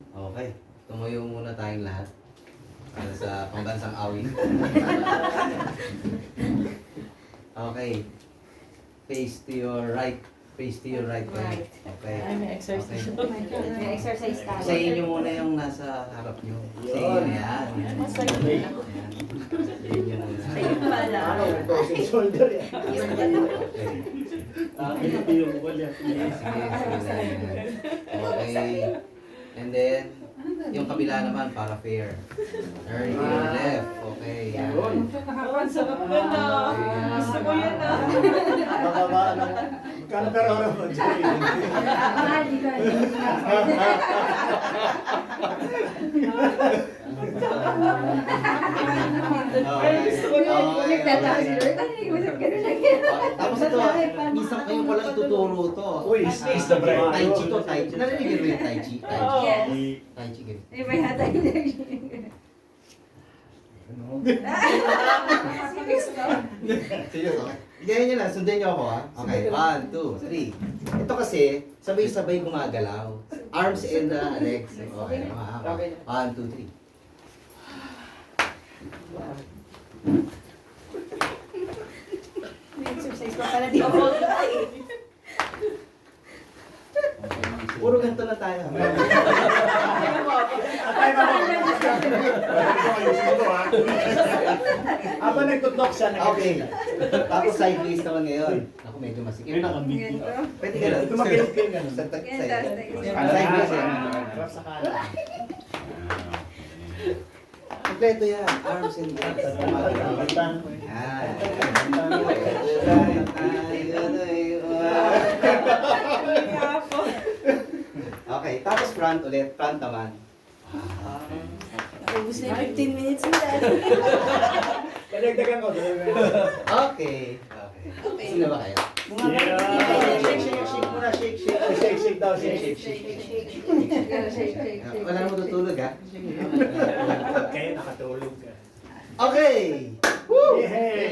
Okay, tumayo muna tayong lahat para sa pambansang awit. Okay, face to your right. Face to your right. Right. Okay. Ay, may exercise. Okay. May exercise tayo. Isayin nyo muna yung nasa harap nyo. Isayin nyo yan. Yan. Mas like, Yan. Isayin nyo muna. Ayun pala. Shoulder yan. Okay. Ito yung wala. Sige, sige. Okay. And then, yung kabila naman para fair. Turn to your left. Okay. Yan. ang sarap na na. Gusto ko yan na. Mababa, ano? Magkano pero ano mo, Jerry? Mahali ka. Gusto ko yan. Nagtatawa si Lord. Ano yung usap ka na lang yan? Tapos ito, minsan kayo ko lang ituturo to. Uy, is the bread. Tai Chi to, Tai Chi. Narinig yun yung Tai Chi? Tai Chi. Yes. Tai Chi, ganun. Ay, may hatay na Ano? Serious no? Seryoso? Ganyan nyo lang, sundan nyo ako ha. Okay, 1, 2, 3. Ito kasi, sabay-sabay gumagalaw. Arms and legs. Okay, okay. 1, 2, 3. May exercise pa pala dito. Puro ganito na tayo. Atay mo mo. Ayusin mo to, ha? Habang nagtutok siya, Okay. Tapos sideways naman ngayon. Ako medyo masikip. Ganito. Pwede ka lang. Tumakilip kayo ganun. Sideways yan. Harap sa kanan. Kompleto yan. Arms and legs. Balitan. Yan. Okay, tapos front ulit. Front naman. Ubus na yung 15 minutes nila. Padagdagan ko. Okay. Okay. Sino ba kayo? Shake, shake, shake muna. Shake, shake. Shake, shake daw. Shake, shake, shake. Wala na matutulog ha? Kayo nakatulog ka. Okay! Yay!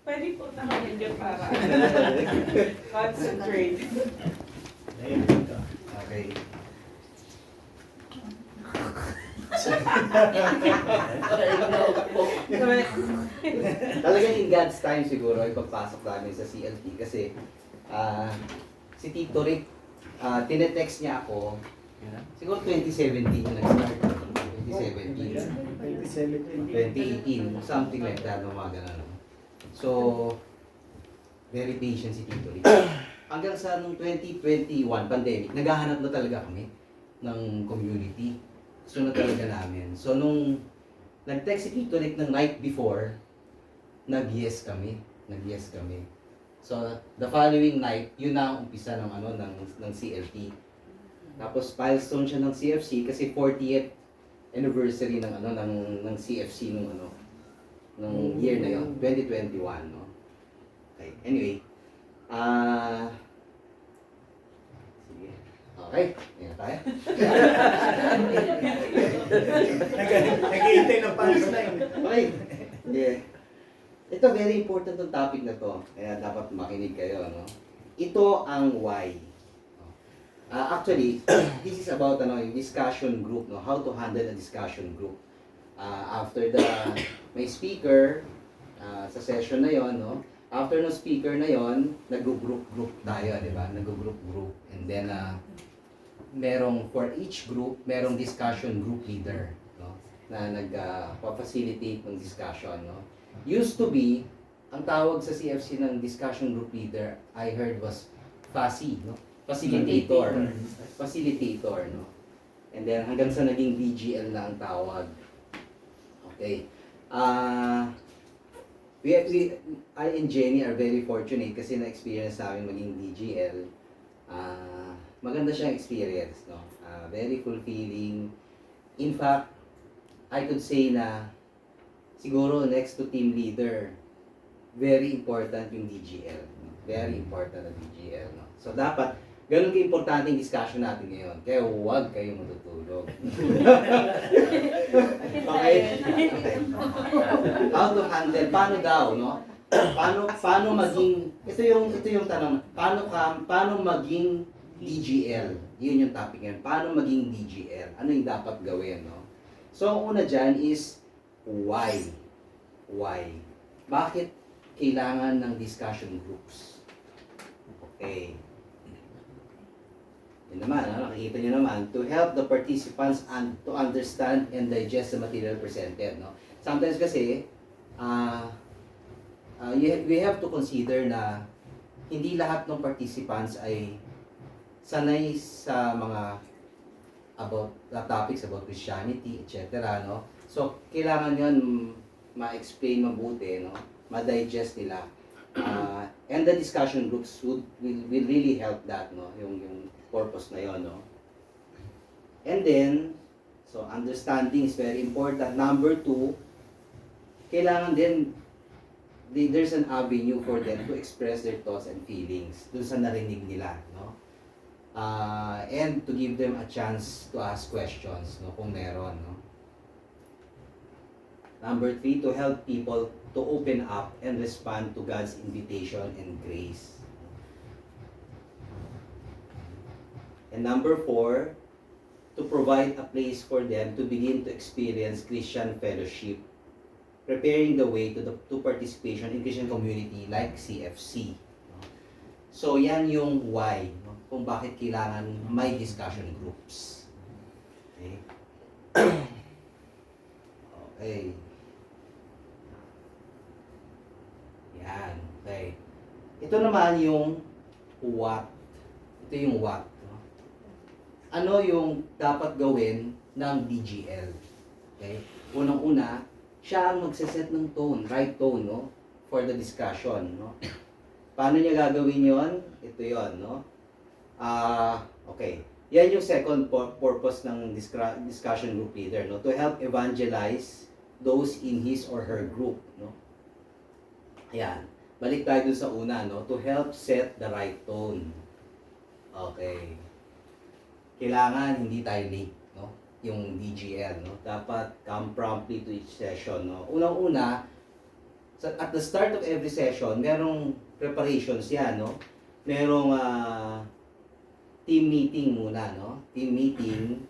Pwede po tahanin dyan para concentrate. Ayun ka. Okay. Talagang in God's time siguro ipagpasok namin sa CLT kasi si Tito Rick, tinetext niya ako siguro 2017 yung nag-start. 2017. 2018, something like that, mga ganun. So, very patient si Tito Rick. Hanggang sa nung 2021, pandemic, naghahanap na talaga kami ng community. Gusto na talaga namin. So, nung nag-text si Tito Rick ng night before, nag-yes kami. Nag-yes kami. So, the following night, yun na ang umpisa ng, ng CLT. Tapos, milestone siya ng CFC kasi 40th anniversary ng ng CFC nung year na yon, 2021, no. Okay. Anyway, sige. Okay, ayan tayo. Nag-iintay ng punchline. Okay. Yeah. Ito very important tong topic na to. Kaya dapat makinig kayo, no. Ito ang why. Actually, this is about yung discussion group, no, how to handle a discussion group. After may speaker sa session na yon, no. After no speaker na yon, nag-group tayo, di ba? Nag-group. And then merong for each group, merong discussion group leader, no, na nag-facilitate ng discussion, no. Used to be ang tawag sa CFC ng discussion group leader, I heard was FASI, no. Facilitator, no? And then hanggang sa naging DGL na ang tawag. Okay. I and Jenny are very fortunate kasi na-experience namin maging DGL. Maganda siyang experience, no? Very fulfilling. In fact, I could say na siguro next to team leader, very important yung DGL. No? Very important ang DGL, no? So dapat ganun ka-importante yung discussion natin ngayon. Kaya huwag kayong matutulog. Okay? How to handle, paano daw, no? Paano maging, ito yung tanong, paano maging DGL? Yun yung topic ngayon. Paano maging DGL? Ano yung dapat gawin, no? So, ang una dyan is why? Why? Bakit kailangan ng discussion groups? Okay. Yun naman, nakikita nyo naman, to help the participants and to understand and digest the material presented, no? Sometimes kasi, we have to consider na hindi lahat ng participants ay sanay sa mga topics about Christianity, etc., no? So, kailangan yun ma-explain mabuti, no? Ma-digest nila. And the discussion groups will really help that, no? Yung purpose na yon, no? And then, so understanding is very important. Number 2, kailangan din there's an avenue for them to express their thoughts and feelings dun sa narinig nila, no? And to give them a chance to ask questions, no, kung meron, no? Number 3, to help people to open up and respond to God's invitation and grace. And number 4, to provide a place for them to begin to experience Christian fellowship, preparing the way to participation in Christian community like CFC. No? So, yan yung why, no? Kung bakit kailangan may discussion groups. Okay. Okay. Yan. Okay. Ito naman yung what. Ito yung what. No? Ano yung dapat gawin ng DGL? Okay. Unang-una, siya ang magseset ng tone, right tone, no? For the discussion, no? Paano niya gagawin yon? Ito yon, no? Okay. Yan yung second purpose ng discussion group leader, no? To help evangelize those in his or her group, no? Ayan. Balik tayo dun sa una, no? To help set the right tone. Okay. Kailangan hindi tayo late, no? Yung DGL, no? Dapat come promptly to each session, no? Unang-una, at the start of every session, merong preparations yan, no? Merong team meeting muna, no? Team meeting.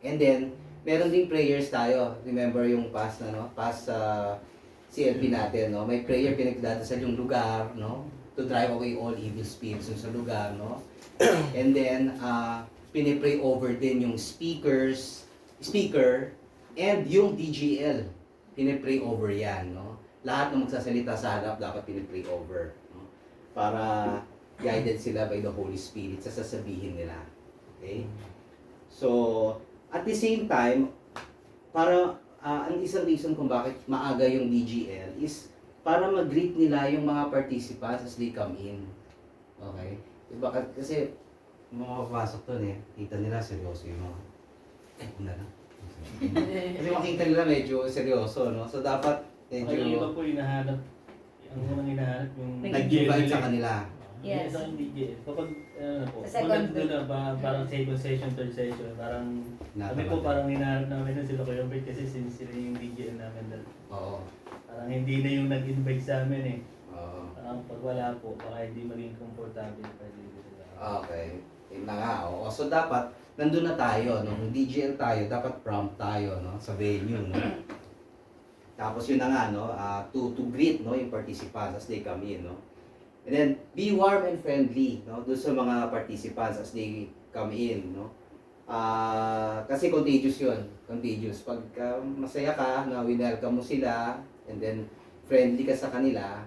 And then, meron ding prayers tayo. Remember yung past CLP natin, no? May prayer pinagdadasal yung lugar, no? To drive away all evil spirits sa lugar, no? And then, pinipray over din yung speaker, and yung DGL. Pinipray over yan, no? Lahat ng magsasalita sa harap dapat pinipray over, no? Para guided sila by the Holy Spirit sa sasabihin nila. Okay? So, at the same time, para ang isang reason kung bakit maaga yung DGL is para mag-greet nila yung mga participants as they come in. Okay? Diba? Kasi makapasok doon eh. Kita nila seryoso yung mga una lang. Kasi makita nila medyo seryoso, no? So dapat medyo Yung iba po hinahanap, ang unang hinahanap yung nag-invite sa kanila. Yes. Ito yung DGL. Kapag, po, Sa kung second nandun na, parang second session, third session, parang, kami po Nataman. parang hinahanap namin na sila Kuya Bert kasi since sila yung DGL namin dahil Oo. parang hindi na yung nag-invite sa amin eh. Oo. Parang pag wala po, baka hindi maging komportable pa din sila. Okay. Yun na nga. Oo. So dapat, nandun na tayo, no? Kung DGL tayo, dapat prompt tayo, no? Sa venue, no? Tapos yun na nga, no? To greet, no? Yung participants as they come in, no? And then, be warm and friendly, no? Doon sa mga participants as they come in, no? Kasi contagious yun. Contagious. Pag masaya ka, na winelcome mo sila, and then friendly ka sa kanila,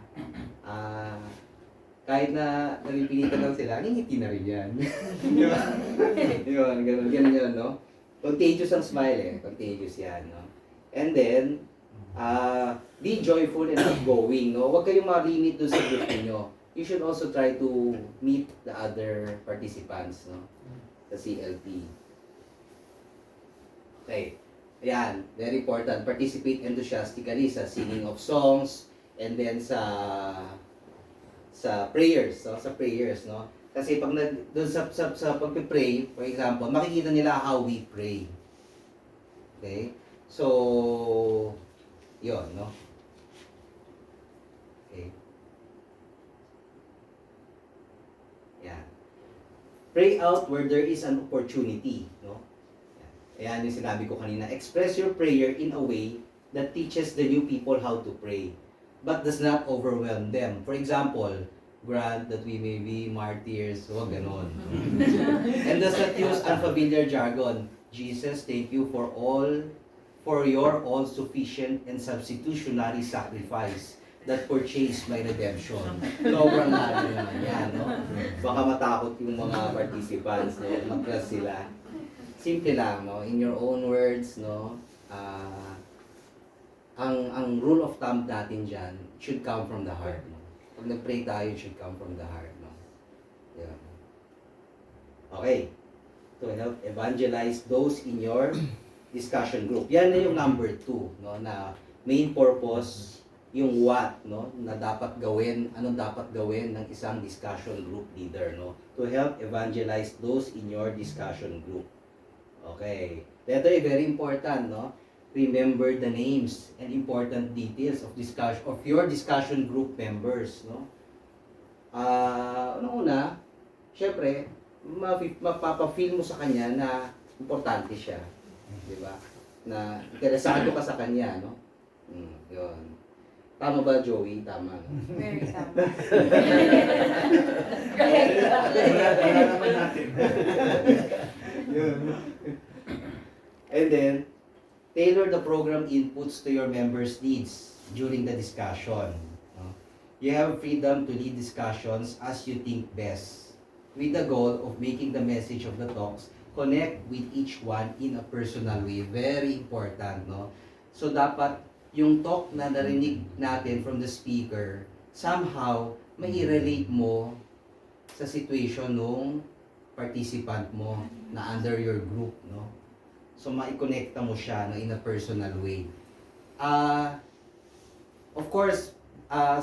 kahit na napipilitan lang sila, ngingiti na rin yan. Di ba? Yun, ganun yun, no? Contagious ang smile eh. Contagious yan, no? And then, be joyful and outgoing, no? Huwag kayong ma-limit doon sa group niyo. You should also try to meet the other participants, no? Sa CLP. Okay. Ayan, very important. Participate enthusiastically sa singing of songs and then sa prayers, no? Sa prayers, no? Kasi pag doon sa pagpe-pray, for example, makikita nila how we pray. Okay? So, yon, no? Okay. Yan. Pray out where there is an opportunity, no? Ayan yung sinabi ko kanina. Express your prayer in a way that teaches the new people how to pray, but does not overwhelm them. For example, grant that we may be martyrs, huwag ganon. And does not use unfamiliar jargon. Jesus, thank you for your all-sufficient and substitutionary sacrifice that purchased my redemption. Sobrang lalim naman yan, no? Baka matakot yung mga participants, no? Mag-class sila. Simple lang, no? In your own words, no? Ang rule of thumb natin dyan should come from the heart, no? Pag nag-pray tayo, it should come from the heart, no? Yeah. Okay. To help evangelize those in your discussion group. Yan na yung number 2, no? Na main purpose, yung what, no? Na dapat gawin, anong dapat gawin ng isang discussion group leader, no? To help evangelize those in your discussion group. Okay. Ito ay very important, no? Remember the names and important details of your discussion group members, no? Una, syempre, mapapafeel mo sa kanya na importante siya, di ba? Na interesado ka sa kanya, no? Yun. Tama ba, Joey? Tama, no? Very tama. Wala naman natin. Yun. And then, tailor the program inputs to your members' needs during the discussion. No? You have freedom to lead discussions as you think best, with the goal of making the message of the talks connect with each one in a personal way. Very important, no? So, dapat yung talk na narinig natin from the speaker, somehow, mai-relate mo sa situation nung participant mo na under your group, no? So, mai-connecta mo siya no, in a personal way. Of course,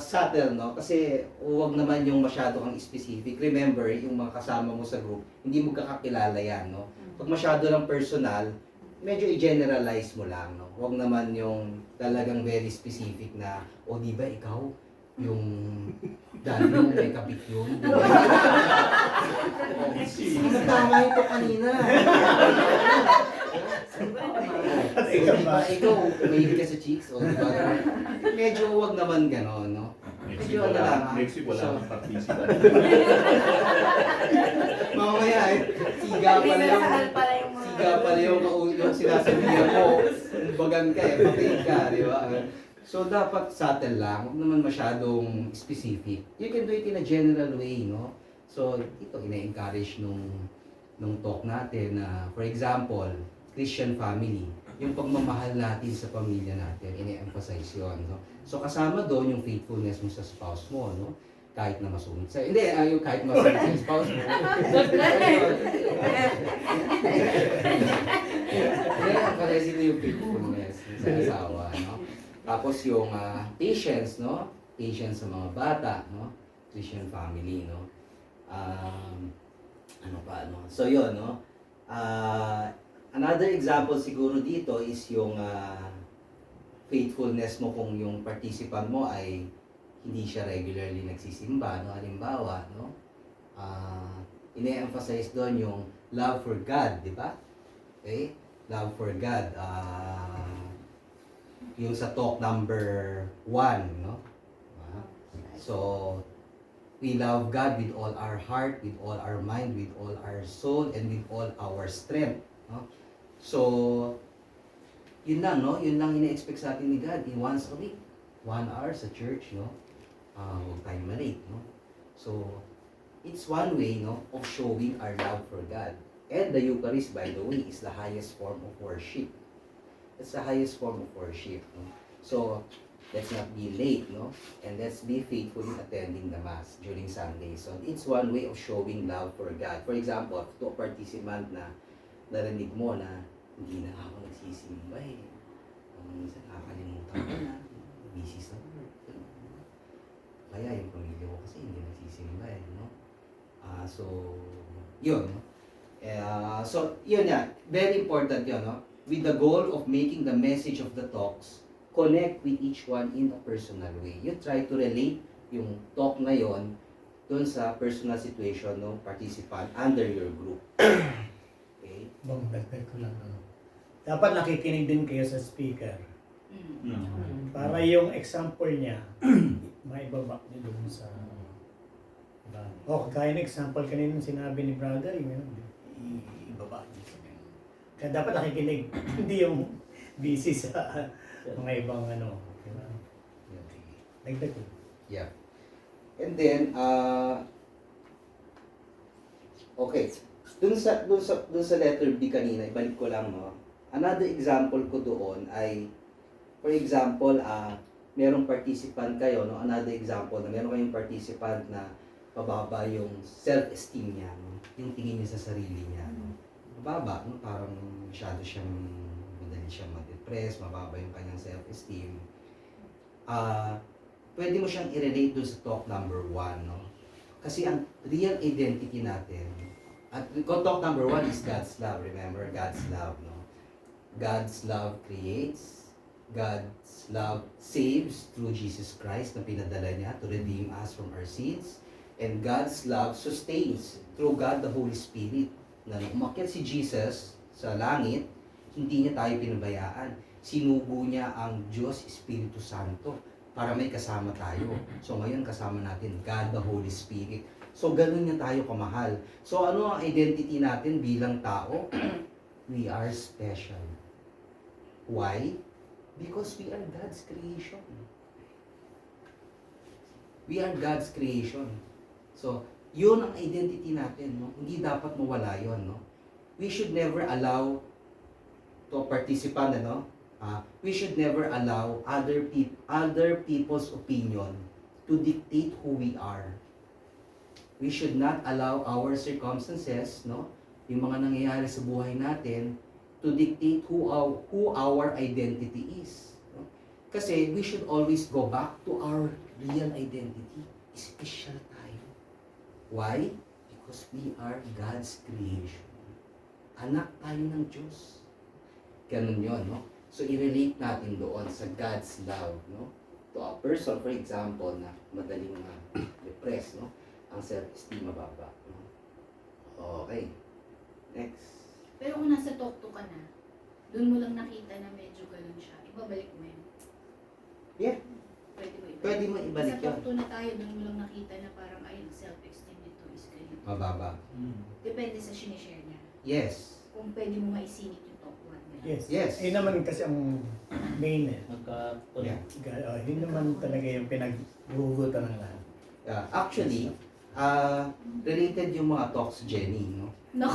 subtle, no? Kasi huwag naman yung masyado kang specific. Remember, yung mga kasama mo sa group, hindi mo kakakilala yan, no? Pag masyado lang personal, medyo i-generalize mo lang, no? Huwag naman yung talagang very specific na, o di ba ikaw, yung dati mo may kapit yun. Tama ito kanina. Ikaw, mahilig ka sa chicks, o di ba? Medyo huwag naman gano'n, no? Medyo ano lang, ha? Next week wala kang participant. Mamaya siga pala yung... Siga pala yung sinasabihan mo. Bagan ka pakinig ka, di ba? So, dapat subtle lang. Huwag naman masyadong specific. You can do it in a general way, no? So, ito, ina-encourage nung talk natin na, for example, Christian family. Yung pagmamahal natin sa pamilya natin, ina-emphasize yun, no? So, kasama doon yung faithfulness mo sa spouse mo, no? Kahit na masungit sa'yo. Hindi, yung kahit masungit sa spouse mo. Ina-emphasize ito yung faithfulness sa asawa, no? Tapos yung patience, no? Patience sa mga bata, no? Christian family, no? Ano pa, no? So, yun, no? Another example siguro dito is yung faithfulness mo kung yung participant mo ay hindi siya regularly nagsisimba, no? Halimbawa, no? Ine-emphasize doon yung love for God, di ba? Okay? Love for God. Yung sa talk number 1, no? So, we love God with all our heart, with all our mind, with all our soul, and with all our strength, no? So, yun lang, no? Yun lang ina-expect sa atin ni God. Once a week, 1 hour sa church, no? Huwag tayo malate, no? So, it's one way, no, of showing our love for God. And the Eucharist, by the way, is the highest form of worship. It's the highest form of worship, no? So, let's not be late, no? And let's be faithful in attending the Mass during Sunday. So, it's one way of showing love for God. For example, to a participant na narinig mo na hindi na ako nagsisimba eh. Minsan nakakalimutan ko na. Busy sa work. Kaya yung pamilya ko kasi hindi nagsisimba eh, no? So, yun, no? So, yun yan. Very important yun, no? With the goal of making the message of the talks connect with each one in a personal way. You try to relate yung talk na yon to doon sa personal situation ng participant under your group. Okay? Bang, dagdag ko lang. Dapat nakikinig din kayo sa speaker. Para yung example niya, maibaba niyo doon sa... kagaya ng example kanina sinabi ni brother, ibaba niyo sa ganun. Kaya dapat nakikinig, hindi yung busy sa mga ibang ano. Diba? Dagdag ko. Yeah. And then, okay. Dun sa letter B kanina, ibalik ko lang, no? Another example ko doon ay, for example, merong participant kayo, no? Another example na meron kayong participant na mababa yung self-esteem niya, no? Yung tingin niya sa sarili niya, no? Mababa, no? Parang madali siyang ma-depress, mababa yung kanyang self-esteem. Pwede mo siyang i-relate doon sa talk number 1, no? Kasi ang real identity natin, at talk number 1 is God's love. Remember, God's love, no? God's love creates, God's love saves through Jesus Christ na pinadala niya to redeem us from our sins, and God's love sustains through God the Holy Spirit. Na umakyat si Jesus sa langit, hindi niya tayo pinabayaan. Sinugo niya ang Diyos Espiritu Santo para may kasama tayo. So ngayon kasama natin God the Holy Spirit. So ganun niya tayo kamahal. So ano ang identity natin bilang tao? We are special. Why? Because we are God's creation. We are God's creation. So yun ang identity natin, no? Hindi dapat mawala yun, no? We should never allow to participant, no? We should never allow other people's opinion to dictate who we are. We should not allow our circumstances, no? Yung mga nangyayari sa buhay natin to dictate who our identity is. No? Kasi we should always go back to our real identity. Special tayo. Why? Because we are God's creation. Anak tayo ng Diyos. Ganun yun, no? So, i-relate natin doon sa God's love, no? To a person, for example, na madaling depressed, no? Ang self-esteem mababa, no? Okay. Next. Pero kung nasa talk to ka na, doon mo lang nakita na medyo ganun siya, ibabalik mo yun. Yeah. Pwede mo ibalik. Pwede mo ibalik Sa yun. talk to na tayo, doon mo lang nakita na parang ay, self-esteem nito is ganito. Mababa. Depende sa sinishare niya. Yes. Kung pwede mo maisingit yung talk 1. Yes. Yes. Yun naman kasi ang main eh. Yeah. Yun naman talaga yung pinag-hugutan ng lahat. Actually, related yung mga talks, Jenny, no? No.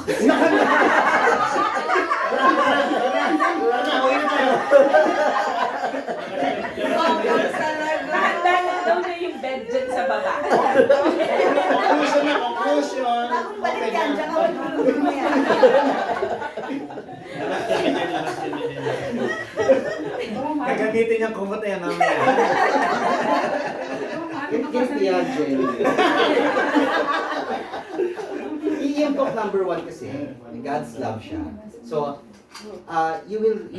Handa na daw na yung bed dyan sa baba. Conclusion. Bakong balik yan, tsaka matulog mo yan. Gagamitin niyang kumot yan namin. Guilty yan, Jenny. Yung talk number 1 kasi, God's love siya. So, you will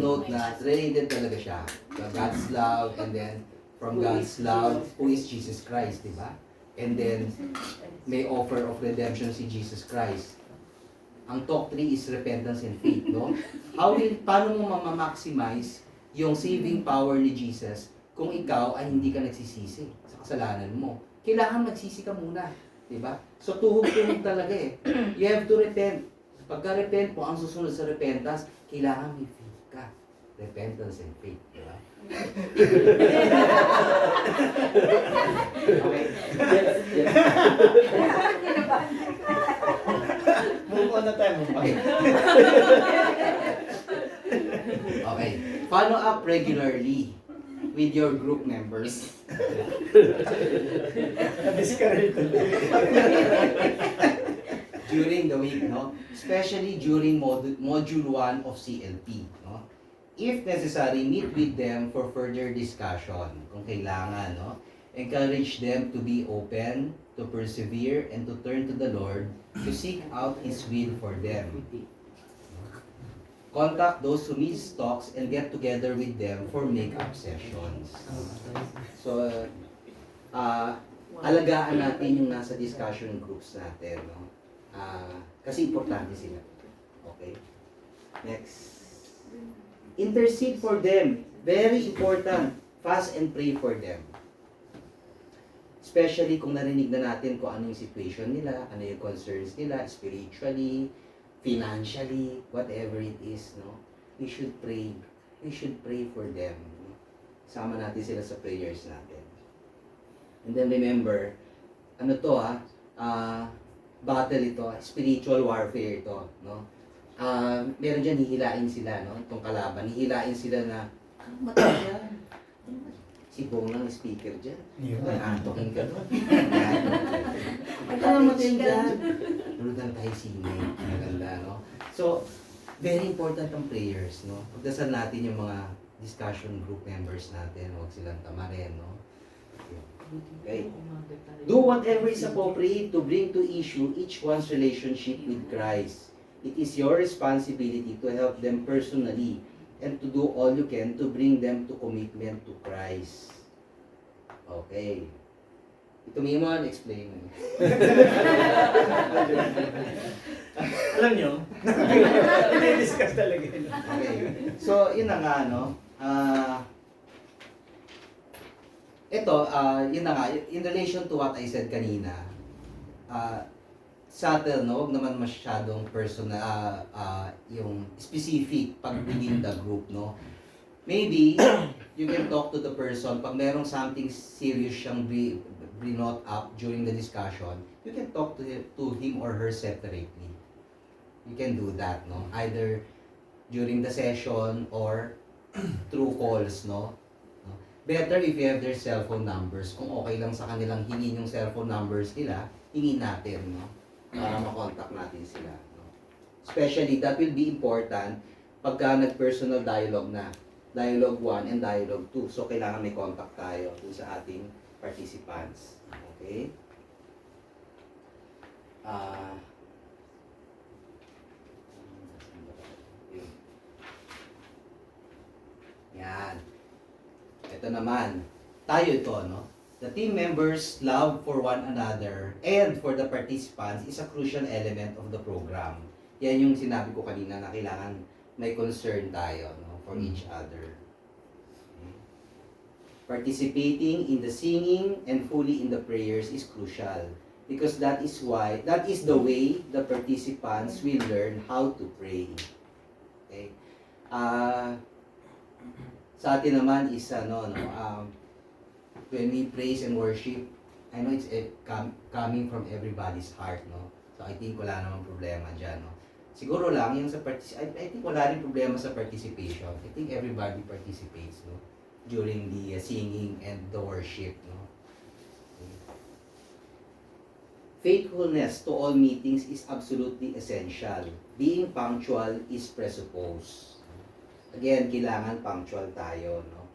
note na related talaga siya. God's love, and then from God's love, who is Jesus Christ, di ba? And then, may offer of redemption si Jesus Christ. Ang talk 3 is repentance and faith, no? Paano mo mamamaximize yung saving power ni Jesus kung ikaw ay hindi ka nagsisisi sa kasalanan mo? Kailangan magsisi ka muna, di ba? So, tuhog-tuhog talaga eh. You have to repent. Pagka-repent mo, ang susunod sa repentance, kailangan may faith ka. Repentance and faith, di ba? Okay? Yes. Move on na tayo. Okay. Okay. Follow up regularly with your group members. Na-discourage tuloy. During the week, no? Especially during module 1 of CLP, no? If necessary, meet with them for further discussion kung kailangan, no? Encourage them to be open, to persevere, and to turn to the Lord to seek out His will for them. Contact those who miss talks and get together with them for make-up sessions. So, alagaan natin yung nasa discussion groups natin, no? Kasi importante sila. Okay? Next. Intercede for them. Very important. Fast and pray for them. Especially kung narinig na natin kung ano yung situation nila, ano yung concerns nila, spiritually, financially, whatever it is, no? We should pray. We should pray for them. No? Sama natin sila sa prayers natin. And then remember, ano to battle ito, spiritual warfare ito, no? Meron dyan, hihilain sila, no? Itong kalaban, hihilain sila na, matay yan. Si Bong lang speaker dyan. Antokin ka doon. Ang kalamatay dyan. Lulutan tayo sine. Maganda, no? So, very important ang prayers, no? Pagdasal natin yung mga discussion group members natin, huwag silang tamarin, no? Okay. Do whatever is appropriate to bring to issue each one's relationship with Christ. It is your responsibility to help them personally and to do all you can to bring them to commitment to Christ. Okay. Ito Mimon, explain. Alam nyo, discuss talaga yun. Okay. So, yun na nga, no? Yun na nga, in relation to what I said kanina, subtle, no? Huwag naman masyadong personal, yung specific pag within the group, no? Maybe, you can talk to the person, pag merong something serious siyang brought up during the discussion, you can talk to him or her separately. You can do that, no? Either during the session or through calls, no? Better if you have their cellphone numbers. Kung okay lang sa kanilang hingin yung cellphone numbers nila, hingin natin, no? Para makontak natin sila. No? Especially, that will be important pagka nag-personal dialogue na. Dialogue 1 and Dialogue 2. So, kailangan may contact tayo dun sa ating participants. Okay? Yan. Ito naman. Tayo ito, no? The team members' love for one another and for the participants is a crucial element of the program. Yan yung sinabi ko kanina na kailangan may concern tayo, no, for each other. Okay. Participating in the singing and fully in the prayers is crucial because that is the way the participants will learn how to pray. Okay? Sa atin naman is when we praise and worship, I know it's coming from everybody's heart, no? So I think wala namang problema dyan, no? Siguro lang yung sa I think wala rin problema sa participation. I think everybody participates, no? During the singing and the worship, no? Okay. Faithfulness to all meetings is absolutely essential. Being punctual is presupposed. Again, kailangan punctual tayo, no?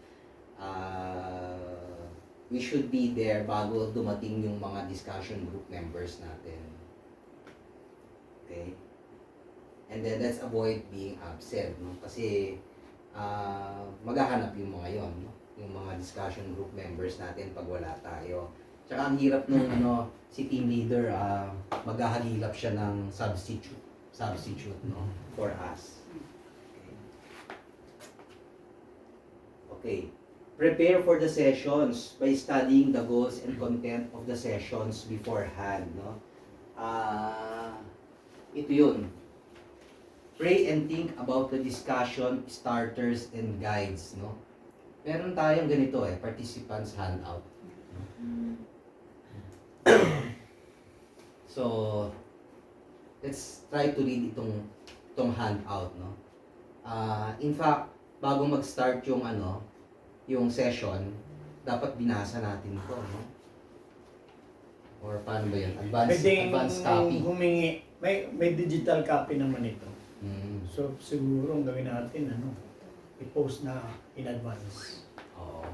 We should be there bago dumating yung mga discussion group members natin. Okay? And then let's avoid being absent, no? Kasi maghahanap yung mga yon, no? Yung mga discussion group members natin pag wala tayo. Tsaka ang hirap nung si team leader, maghahagilap siya ng substitute, no? For us. Okay. Prepare for the sessions by studying the goals and content of the sessions beforehand, no? Ito yun. Pray and think about the discussion, starters, and guides, no? Meron tayong ganito participants handout. So, let's try to read itong handout, no? In fact, bago mag-start yung session, dapat binasa natin ito, no? Or paano ba yun? Advanced copy. Humingi. May digital copy naman ito. Mm. So siguro ang gawin natin, i-post na in advance. Oo.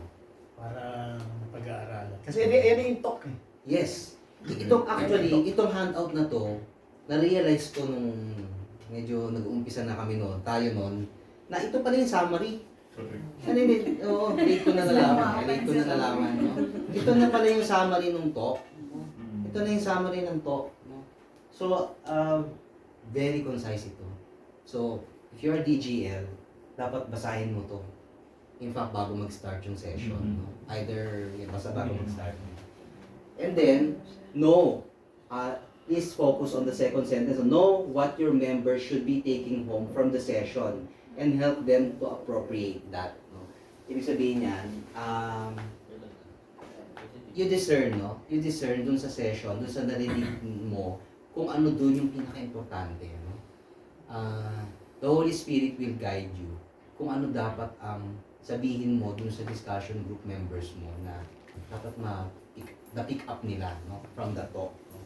Para pag-aaralan. Kasi yan yung talk Yes. Itong handout na to, na-realize ko nung medyo nag-uumpisa na kami tayo noon, na ito pala yung summary. Hindi, oo, late ko na nalaman. Late ko na nalaman, no? Ito na pala yung summary ng talk. Ito na yung summary ng talk, no? So, very concise ito. So, if you're DGL, dapat basahin mo to. In fact, bago mag-start yung session, no? Either, basta bago mag-start. And then, know, please focus on the second sentence. Know what your members should be taking home from the session and help them to appropriate that. No? Ibig sabihin yan, you discern, no? You discern dun sa session, dun sa narinig mo, kung ano dun yung pinaka-importante. No? The Holy Spirit will guide you kung ano dapat ang sabihin mo dun sa discussion group members mo na dapat na-pick up nila, no? From the talk. No?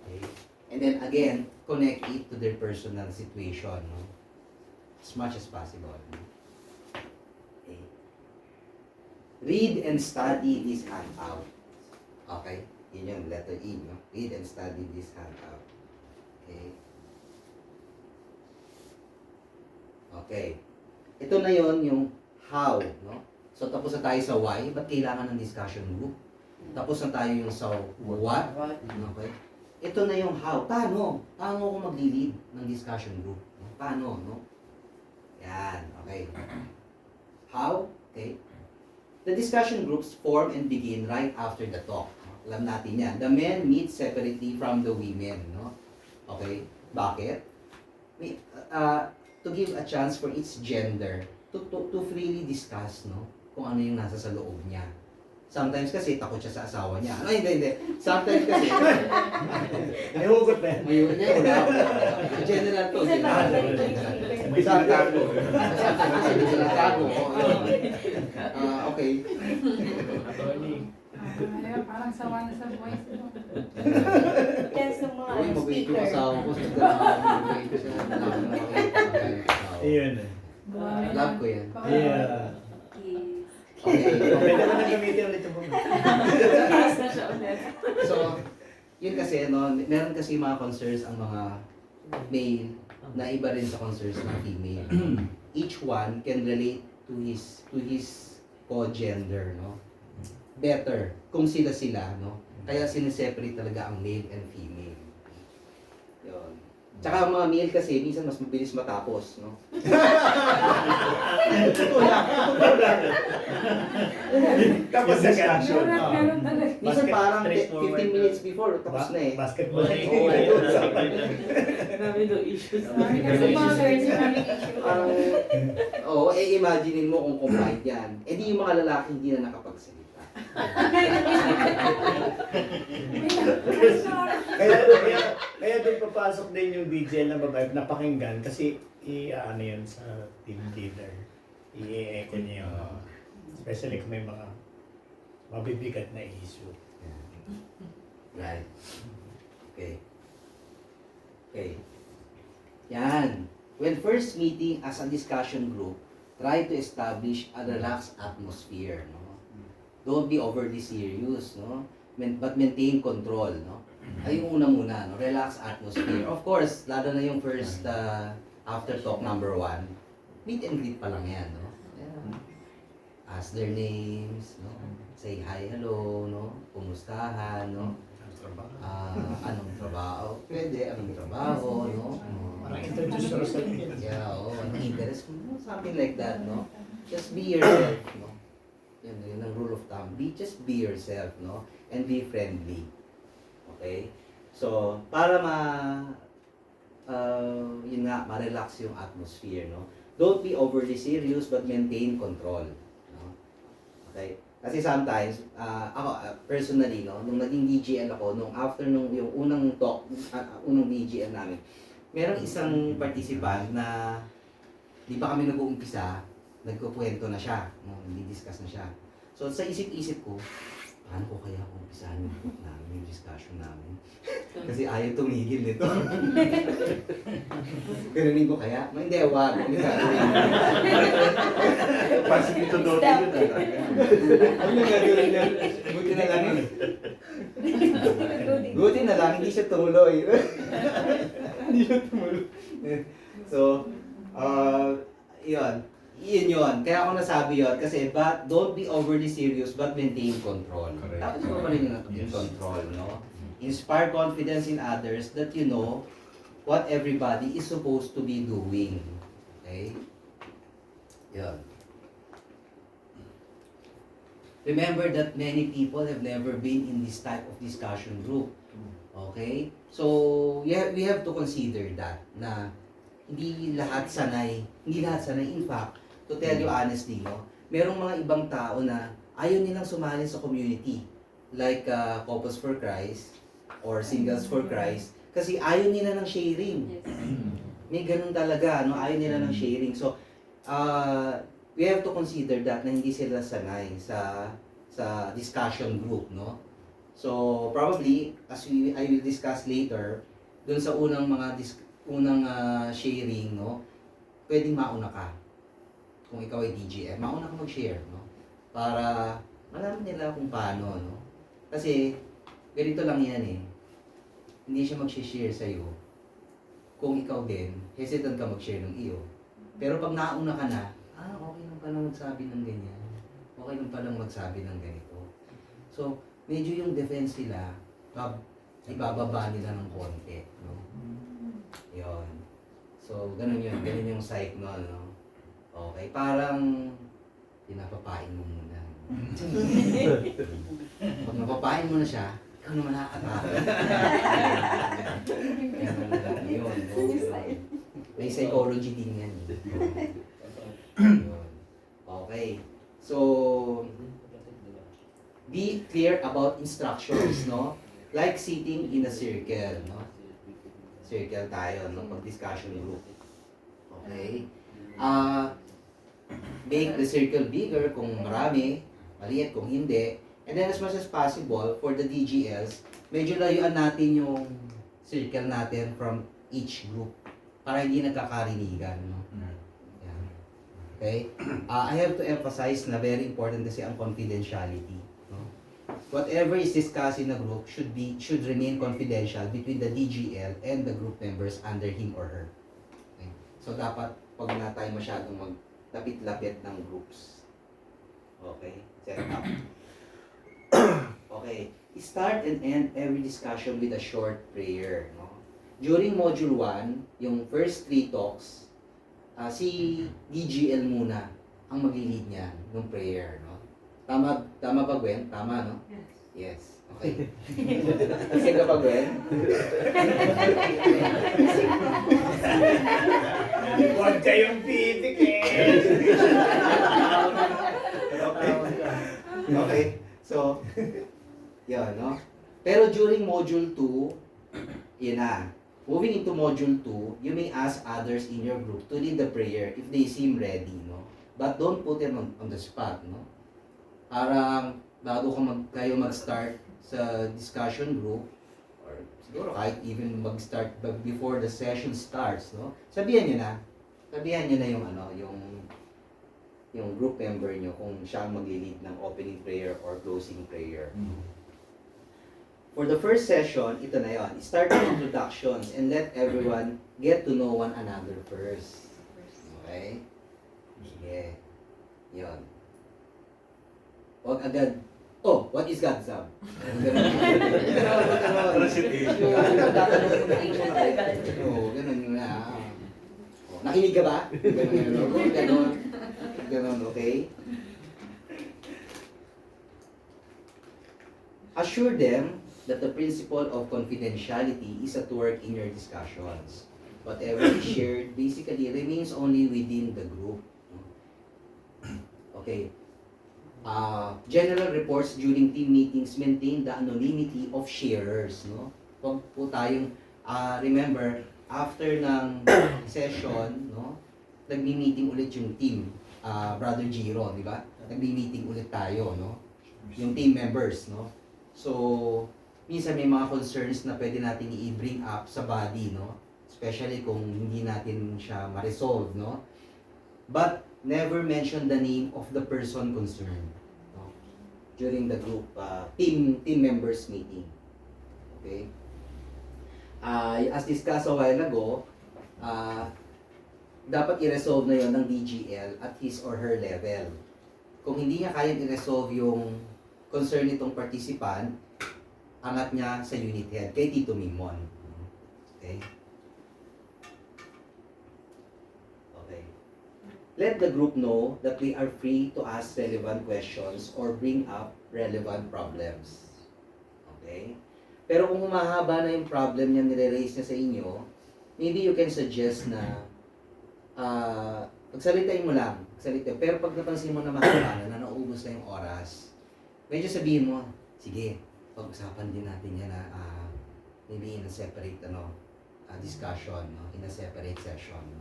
Okay? And then again, connect it to their personal situation, no? As much as possible. No? Okay. Read and study this handout. Okay? Yun yung letter E, no? Read and study this handout. Okay? Okay. Ito na yon yung how, no? So, tapos na tayo sa why. Ba't kailangan ng discussion group? Tapos na tayo yung sa what. Okay? Ito na yung how. Paano? Paano ako mag-lead ng discussion group? Paano, no? Yan. Okay. How? Okay. The discussion groups form and begin right after the talk. Alam natin yan. The men meet separately from the women, no? Okay? Bakit? To give a chance for each gender to freely discuss, no? Kung ano yung nasa sa loob niya. Sometimes kasi takot siya sa asawa niya. Ano, hindi. Sometimes kasi May hugot na yan. wala. General to. May sinatago. Kasi may sinatago. Okay. Parang sawa na sa voice. Yes, ng mga Uy, mabait yung speaker. asawa ko. Mabait ko siya. Ayun. Love ko yan. Yeah. Okay. Pwede mo na gamitin ulit yung mga. Taas na siya ulit. So, yun kasi, no, meron kasi mga concerns ang mga male na iba rin sa concerns ng female. Each one can relate to his co-gender, no? Better kung sila, no? Kaya sineseparate talaga ang male and female. Yun. Tsaka ang mga male kasi, minsan mas mabilis matapos, no? Tapos discussion. Meron talaga. Minsan parang Straightforward. 15 minutes before, tapos na eh. Basketball. Dami daw issues. Marami kasi concerns, maraming issue. Oo, imaginein mo kung combined yan. Eh di yung mga lalaki hindi na nakapagsalita. Kaya doon papasok din yung DJ na babae na pakinggan kasi ano yun sa team leader. I-echo niya yung especially kung may mga mabibigat na issue. Right. Okay. Okay. Yan. When first meeting as a discussion group, try to establish a relaxed atmosphere, no? Don't be overly serious, no? But maintain control, no? Ay yung una muna, no? Relaxed atmosphere. Of course, lalo na yung first after talk number 1, meet and greet pa lang yan, no? Yeah. Ask their names, no? Say hi, hello, no? Kumustahan, no? Anong trabaho? Pwede, anong trabaho, no? Parang introduce yourself. Yeah, anong interest mo? Something like that, no? Just be yourself, no? Yun ang rule of thumb. Just be yourself, no? And be friendly. Okay? So, para yun nga, ma-relax yung atmosphere, no? Don't be overly serious but maintain control, no? Okay? Kasi sometimes, ako personally, no, nung naging DGL ako, nung after yung unang talk, unang DGL namin, merong isang participant na, di ba kami nag-uumpisa, nagkukwento na siya, no, hindi-discuss na siya. So sa isip-isip ko, paano ko kaya kung umpisahan yung talk namin, yung discussion namin? Kasi ayaw tumigil nito. Ganunin ko kaya? Hindi, wag. Pasok ito doon yun. Ano yung gagawin niya? Buti na lang. Buti na lang, hindi siya tumuloy. Hindi siya tumuloy. So, yun. yun. Kaya ako nasabi yun. Kasi, but don't be overly serious, but maintain control. Correct. Dapat mo pa rin yung Yes. control, no? Inspire confidence in others that you know what everybody is supposed to be doing. Okay? Yun. Remember that many people have never been in this type of discussion group. Okay? So, we have to consider that na hindi lahat sanay. In fact, to tell you honestly, no, merong mga ibang tao na ayaw nilang sumali sa community. Like Couples for Christ or Singles for Christ. Kasi ayaw nila ng sharing. Yes. May ganun talaga, no? Ayaw nila ng sharing. So, we have to consider that na hindi sila sanay sa discussion group, no? So, probably, I will discuss later, dun sa unang sharing, no? Pwedeng mauna ka. Kung ikaw ay DGM, mauna ka mag-share, no? Para malaman nila kung paano, no? Kasi, ganito lang yan eh. Hindi siya mag-share sa'yo kung ikaw din, hesitant ka mag-share ng iyo. Pero pag nauna ka na, okay lang palang magsabi ng ganyan. Okay lang palang magsabi ng ganito. So, medyo yung defense nila, ibababa nila ng konti. No? Yun. So, ganun yun. Ganun yung psych mo, no? Okay, parang pinapapain mo muna. Pag napapain mo na siya, ikaw naman nakakatawa. Yun. May psychology din yan. Yun. Okay. So, be clear about instructions, no? Like sitting in a circle, no? Circle tayo, no? Pag-discussion group. Okay? Make the circle bigger kung marami, maliit kung hindi. And then as much as possible, for the DGLs, medyo layuan natin yung circle natin from each group para hindi nagkakarinigan, no? Yan. Okay? I have to emphasize na very important kasi ang confidentiality. No? Whatever is discussed in a group should remain confidential between the DGL and the group members under him or her. Okay? So dapat pag na tayo masyadong maglapit-lapit ng groups. Okay? Set up. Okay. Start and end every discussion with a short prayer. No? During Module 1, yung first 3 talks, si DGL muna ang mag-lead niyan ng prayer. No? Tama ba, Gwen? Tama, no? Yes. Okay. Kasi ka pa, Gwen? Huwag kayong pitik eh. Okay. So, yun, no? Pero during Module 2, yun na. Moving into Module 2, you may ask others in your group to lead the prayer if they seem ready, no? But don't put them on the spot, no? Parang bago kayo mag-start sa discussion group, or siguro kahit even mag-start before the session starts, no? Sabihan nyo na yung group member nyo kung siya ang mag-lead ng opening prayer or closing prayer. For the first session, ito na yon. Start with introductions and let everyone get to know one another first. Okay? Sige. Yon. Huwag agad, what is God's job? Ganun yun na. Nakinig ka ba? Ganun, okay? Assure them that the principle of confidentiality is at work in your discussions. Whatever is shared basically remains only within the group. Okay. General reports during team meetings maintain the anonymity of sharers. No? Huwag po tayong, remember, after ng session, no, nagmi-meeting ulit yung team. Brother Giro, di ba? Nagmi-meeting ulit tayo, no? Yung team members, no? So, minsan may mga concerns na pwede natin i-bring up sa body, no? Especially kung hindi natin siya ma-resolve, no? But never mention the name of the person concerned, no? During the group team members meeting. Okay? As discussed a while ago, dapat i-resolve na yon ng DGL at his or her level. Kung hindi niya kayang i-resolve yung concern nitong participant, angat niya sa unit head, kay Tito Mimon. Okay? Okay. Let the group know that they are free to ask relevant questions or bring up relevant problems. Okay? Pero kung humahaba na yung problem niya, nire-raise niya sa inyo, maybe you can suggest na pagsalitain mo lang. Pero pag napansin mo na mahaba na naubos na yung oras, medyo sabihin mo, sige, pag-usapan din natin yan na maybe in a separate discussion, no? In a separate session. No?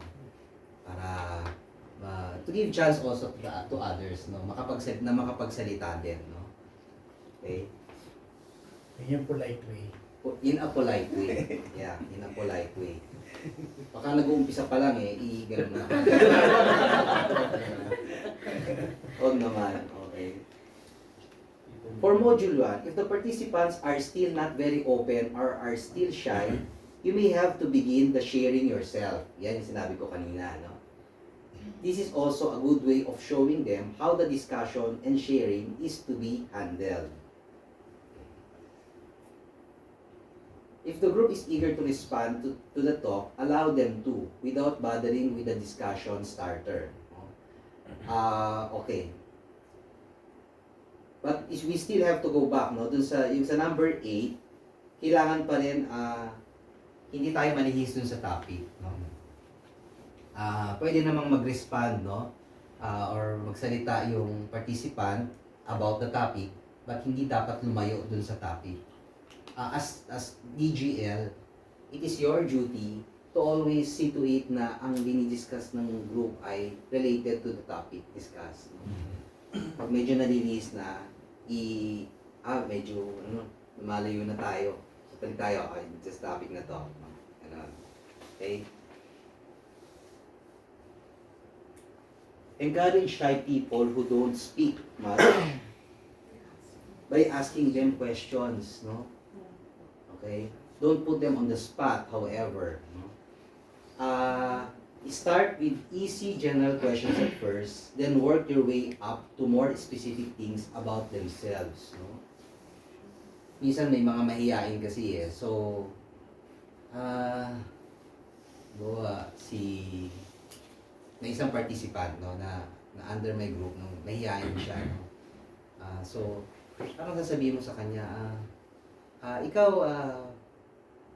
Para to give chance also to others, no? Makapagsalita din. No? Okay? Yun yung polite way. In a polite way. Yeah, in a polite way. Baka nag-uumpisa pa lang i-gano'n na. Huwag naman, okay. For Module 1, if the participants are still not very open or are still shy, you may have to begin the sharing yourself. Yan yung sinabi ko kanina, no? This is also a good way of showing them how the discussion and sharing is to be handled. If the group is eager to respond to the talk, allow them to, without bothering with the discussion starter. Okay. But we still have to go back, no? Dun sa, yung sa number 8, kailangan pa rin, hindi tayo manihis dun sa topic, no? Pwede namang mag-respond, no? Or magsalita yung participant about the topic, but hindi dapat lumayo dun sa topic. As DGL, it is your duty to always see to it na ang dinidiscuss ng group ay related to the topic discussed. No? Pag medyo nalinis na, medyo lumalayo na tayo. So, pali tayo, just topic na to. Okay? Encourage shy people who don't speak much by asking them questions, no? Okay? Don't put them on the spot, however. No? Start with easy general questions at first, then work your way up to more specific things about themselves. No? Minsan may mga mahiyain kasi So, may isang participant, no, na under my group, no, mahiyain siya. No? So, anong sasabihin mo sa kanya? Ikaw,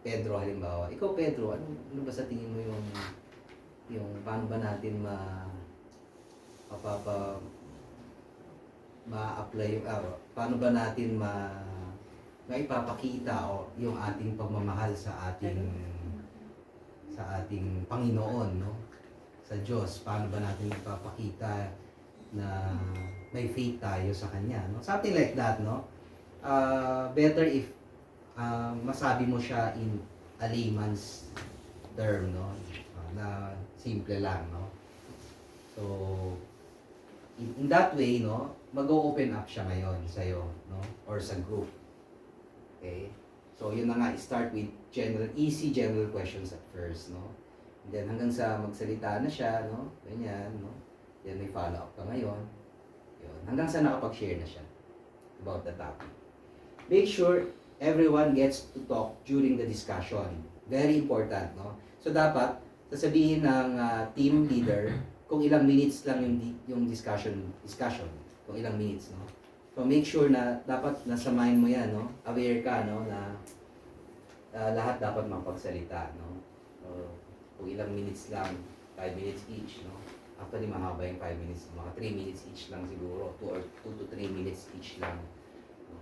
Pedro, halimbawa. Ikaw, Pedro, ano ba sa tingin mo yung paano ba natin ma-apply paano ba natin maipapakita o yung ating pagmamahal sa ating Panginoon, no? Sa Diyos, paano ba natin ipapakita na may faith tayo sa Kanya, no? Something like that, no? Better if masabi mo siya in a layman's term, no? Na simple lang, no? So, in that way, no, mag-open up siya ngayon sa'yo, no? Or sa group. Okay? So, yun na nga, start with easy general questions at first, no? And then, hanggang sa magsalita na siya, no? Ganyan, no? Then, may follow-up ka ngayon. Yun. Hanggang sa nakapag-share na siya about the topic. Make sure everyone gets to talk during the discussion. Very important, no? So, dapat, sasabihin ng team leader kung ilang minutes lang yung discussion, kung ilang minutes, no? So, make sure na dapat nasa mind mo yan, no? Aware ka, no? Na lahat dapat makapagsalita, no? So, kung ilang minutes lang, 5 minutes each, no? Actually, mahaba yung 5 minutes. Mga 3 minutes each lang siguro. 2 to 3 minutes each lang. No?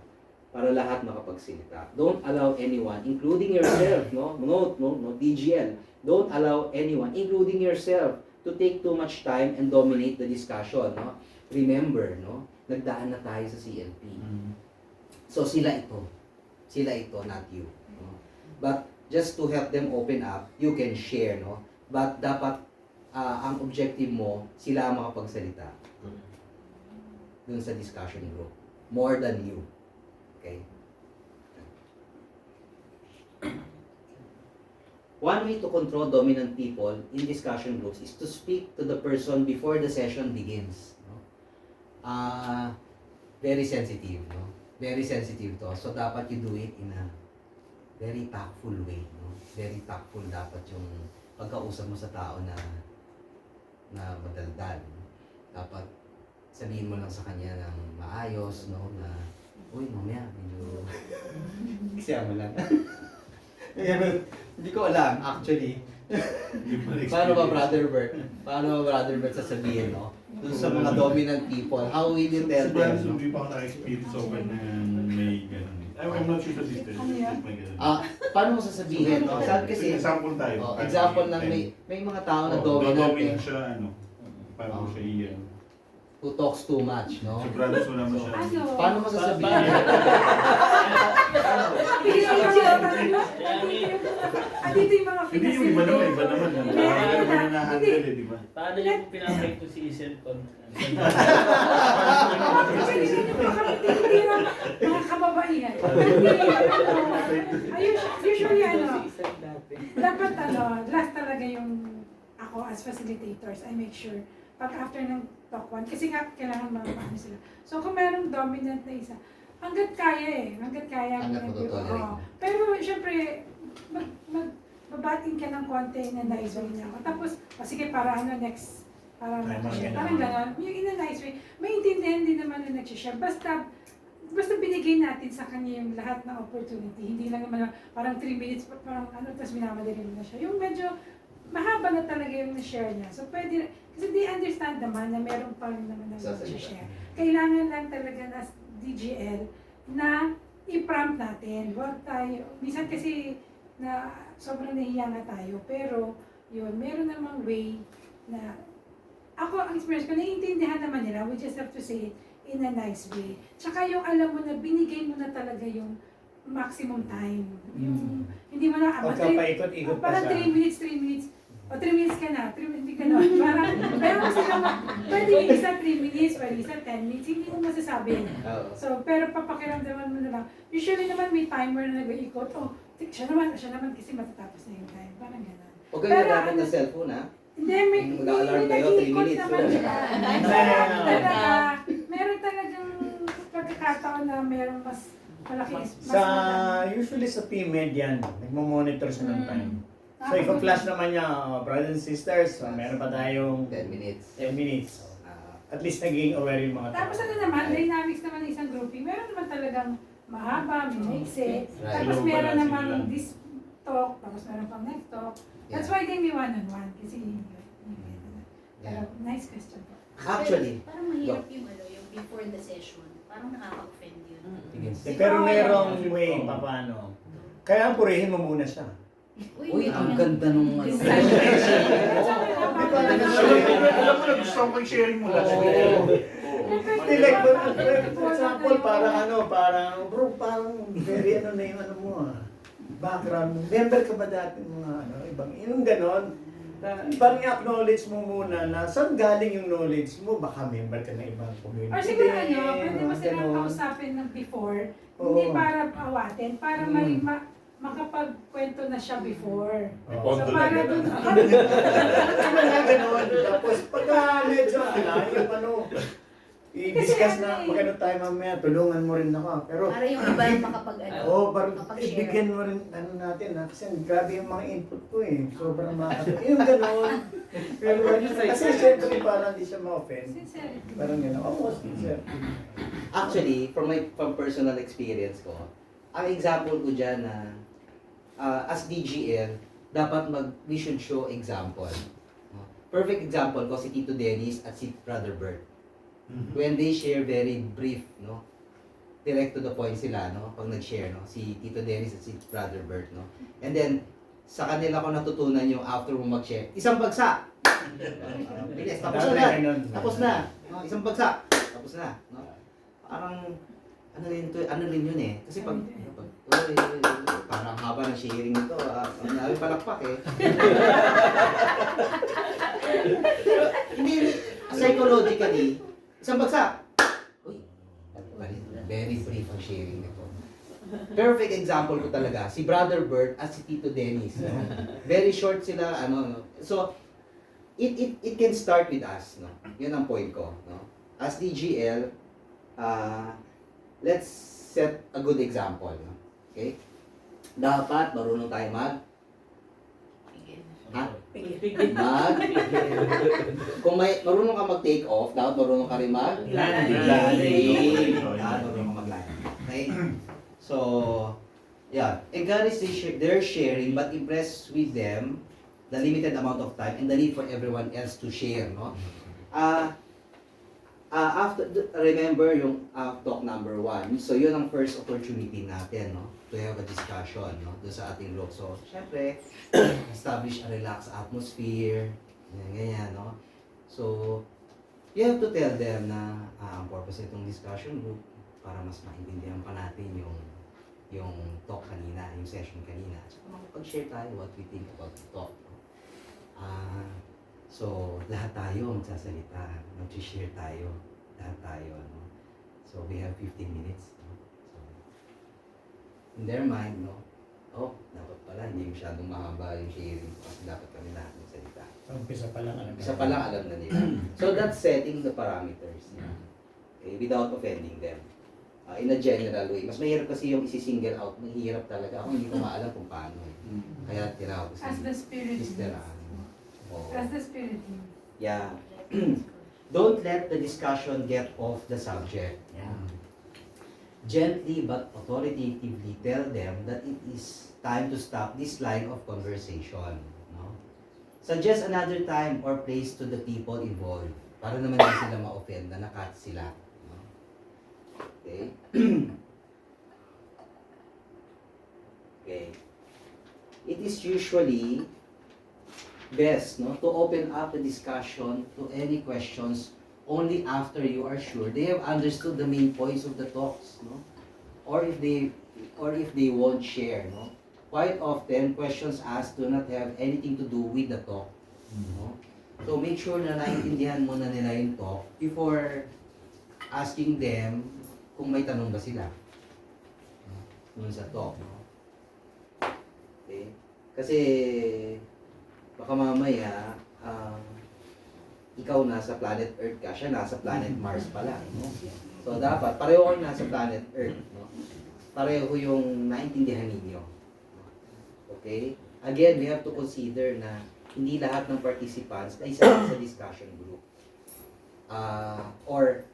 Para lahat makapagsalita. Don't allow anyone, including yourself, no? No, DGL. Don't allow anyone, including yourself, to take too much time and dominate the discussion, no? Remember, no? Nagdaan na tayo sa CLP. So, sila ito, not you. No? But, just to help them open up, you can share, no? But, dapat, ang objective mo, sila ang makapagsalita. Dun sa discussion group. More than you. Okay? one way to control dominant people in discussion groups is to speak to the person before the session begins. No? Very sensitive, no? Very sensitive to. So dapat you do it in a very tactful way, no? Very tactful dapat yung pagkausap mo sa tao na madaldal. No? Dapat sabihin mo lang sa kanya ng maayos, no? Na, uy, mamaya, medyo... Kasi mo lang. Hindi ko alam, actually. Paano ba, Brother Bert? Paano ba, Brother Bert, sasabihin, no? Doon sa mga dominant people, how will you tell Si them, Francis, no? hindi pa ako naka-experience so na may ganun. I'm not sure sa sister. Ano yan? May ganun. Paano mo sasabihin, no? Sabi kasi, Example tayo. example ng may mga tao na dominant, dominant siya, paano siya iyan. who talks too much, no? Si Francis, wala mo siya. Ano? Paano mo sasabihin? Andito yung mga Hindi yung iba naman. Iba naman na na-handle eh, di ba? Paano yung pinapay ko si Iselcon? Mga kababaihan. Usually dapat last talaga yung ako as facilitators, I make sure pag after ng talk one, kasi nga kailangan mapaano sila. So kung merong dominant na isa, hanggat kaya. Hanggat matutuloy. Oo. Pero syempre, babating ka ng konti na nice way niya ako. Tapos, sige para next, para parang gano'n. Yung in a nice way, maintindihan din naman na nag-share. Basta binigay natin sa kanya yung lahat ng opportunity. Hindi lang naman parang 3 minutes, parang tapos minamadali mo na siya. Yung medyo mahaba na talaga yung na-share niya. So pwede, kasi they understand naman na meron pa rin naman na share. Kailangan lang talaga na DGL na i-prompt natin. Huwag tayo, minsan kasi na sobrang nahiya nga tayo, pero yun, meron namang way na ako, ang experience ko, naiintindihan naman nila, we just have to say it in a nice way. Tsaka yung alam mo na binigay mo na talaga yung maximum time. Yung, hindi mo na, Pagkapaikot-ikot pa parang siya. 3 minutes, o 3 minutes ka na, 3 minutes ka na. Parang, pero kasi naman, pwede yung isa 3 minutes, pwede isa 10 minutes, hindi mo masasabi. So, pero papakiramdaman mo na lang. Usually naman may timer na nag-iikot, siya naman kasi matatapos na yung time. Parang gano'n. Huwag kayo nagamit ng cellphone, ha? Hindi, may Mag-alarm kayo, 3 nag-iikot minutes. naman siya. Talaga, meron talagang pagkakataon na meron mas malaki. Usually sa PMED yan, nagmo-monitor siya ng time. So if flash naman niya, brothers and sisters, meron pa tayong 10 minutes. 10 minutes. At least naging aware yung mga tao. Tapos ano naman, dynamics naman ng isang grouping, meron naman talagang mahaba, may maiksi. Right. Tapos Slow meron balance naman nila. this talk, tapos meron pang next talk. That's why they may one-on-one. Kasi pero nice question po. Actually, Parang mahirap yung yung before the session. Parang nakaka-offend yun. Pero merong way pa paano. Kaya purihin mo muna siya. uy, ang ganda nung ano. Alam mo na gusto ko yung sharing mo last week. Hindi, like, for example, parang, bro, parang very ano na yung ano mo background. Member ka ba dati mga ibang, yung ganon. Parang i-acknowledge mo muna na saan galing yung knowledge mo, baka member ka ng ibang community. Or siguro pwede mo silang ganon. kausapin ng before, Oo. hindi para awatin, para may makapagkwento na siya before. Pondo So na para gano'n. dun, Ganon. Tapos pagka medyo yung i-discuss na magano tayo mamaya, tulungan mo rin ako. Pero Para yung iba makapag-ano. parang makapag-share. ibigyan mo rin natin kasi grabe yung mga input ko sobrang makakatawa. Yung ganon. Pero kasi syempre parang hindi siya ma-offend. sincerity. Parang gano'n. Sir. Actually, from personal experience ko, ang example ko dyan na as DGL, dapat we should show example. Perfect example ko si Tito Dennis at si Brother Bert. When they share very brief, no? Direct to the point sila, no? Pag nag-share, no? Si Tito Dennis at si Brother Bert, no? And then, sa kanila ko natutunan yung after mo mag-share, isang bagsak! Bilis, tapos na! Tapos na! No? Isang bagsak! Tapos na! No? Parang, ano rin yun eh. Kasi pag parang haba ng sharing nito, ang nabi palakpak eh. Hindi, psychologically, isang bagsak. Uy, very brief ang sharing nito. perfect example ko talaga, si Brother Bert at si Tito Dennis. No? Very short sila, ano, no? So, it can start with us, no? Yun ang point ko, no? As DGL, let's set a good example, no? Okay? Dapat marunong tayo Ha? Mag kung marunong ka mag-take off, dapat marunong ka rin Landing. Dapat marunong ka mag-landing. Okay? So, yeah. Encourage their sharing, but impress with them the limited amount of time and the need for everyone else to share, no? Remember yung talk number 1. So, yun ang first opportunity natin, no? To have a discussion, no? Doon sa ating group. So, syempre, establish a relaxed atmosphere, ganyan, no? So, you have to tell them na ang purpose itong discussion group para mas maintindihan pa natin yung talk kanina, yung session kanina. So, makapag-share tayo what we think about the talk, no? So, lahat tayo magsasalita, mag-share tayo, lahat tayo, no? So, we have 15 minutes, no? So, in their mind, no? Oh, dapat pala, hindi masyadong mahaba yung sharing kasi dapat kami lahat magsalita. So, umpisa pa lang alam. Isa pa lang alam na nila. So, that's setting the parameters, okay, without offending them. In a general way. Mas mahirap kasi yung isi-single out. Mahirap talaga. Ako hindi ko maalam kung paano. Kaya tinawag ko As the spirit Sister leads. Oh. As the spirit leads. Yeah. Don't let the discussion get off the subject. Yeah. Gently but authoritatively tell them that it is time to stop this line of conversation. No? Suggest another time or place to the people involved para naman hindi sila ma-offend na nakat sila. No? Okay? Okay. It is usually best, no, to open up the discussion to any questions only after you are sure they have understood the main points of the talks, no? Or if they won't share, no? Quite often questions asked do not have anything to do with the talk, no? So make sure na naiintindihan mo na nila yung talk before asking them kung may tanong ba sila, no? Dun sa talk, no? Okay? Kasi baka mamaya ikaw nasa planet Earth ka, siya nasa planet Mars pala, no? So dapat pareho kayo nasa planet Earth, no? Pareho yung naintindihan ninyo. Okay? Again, we have to consider na hindi lahat ng participants ay isa sa discussion group. Or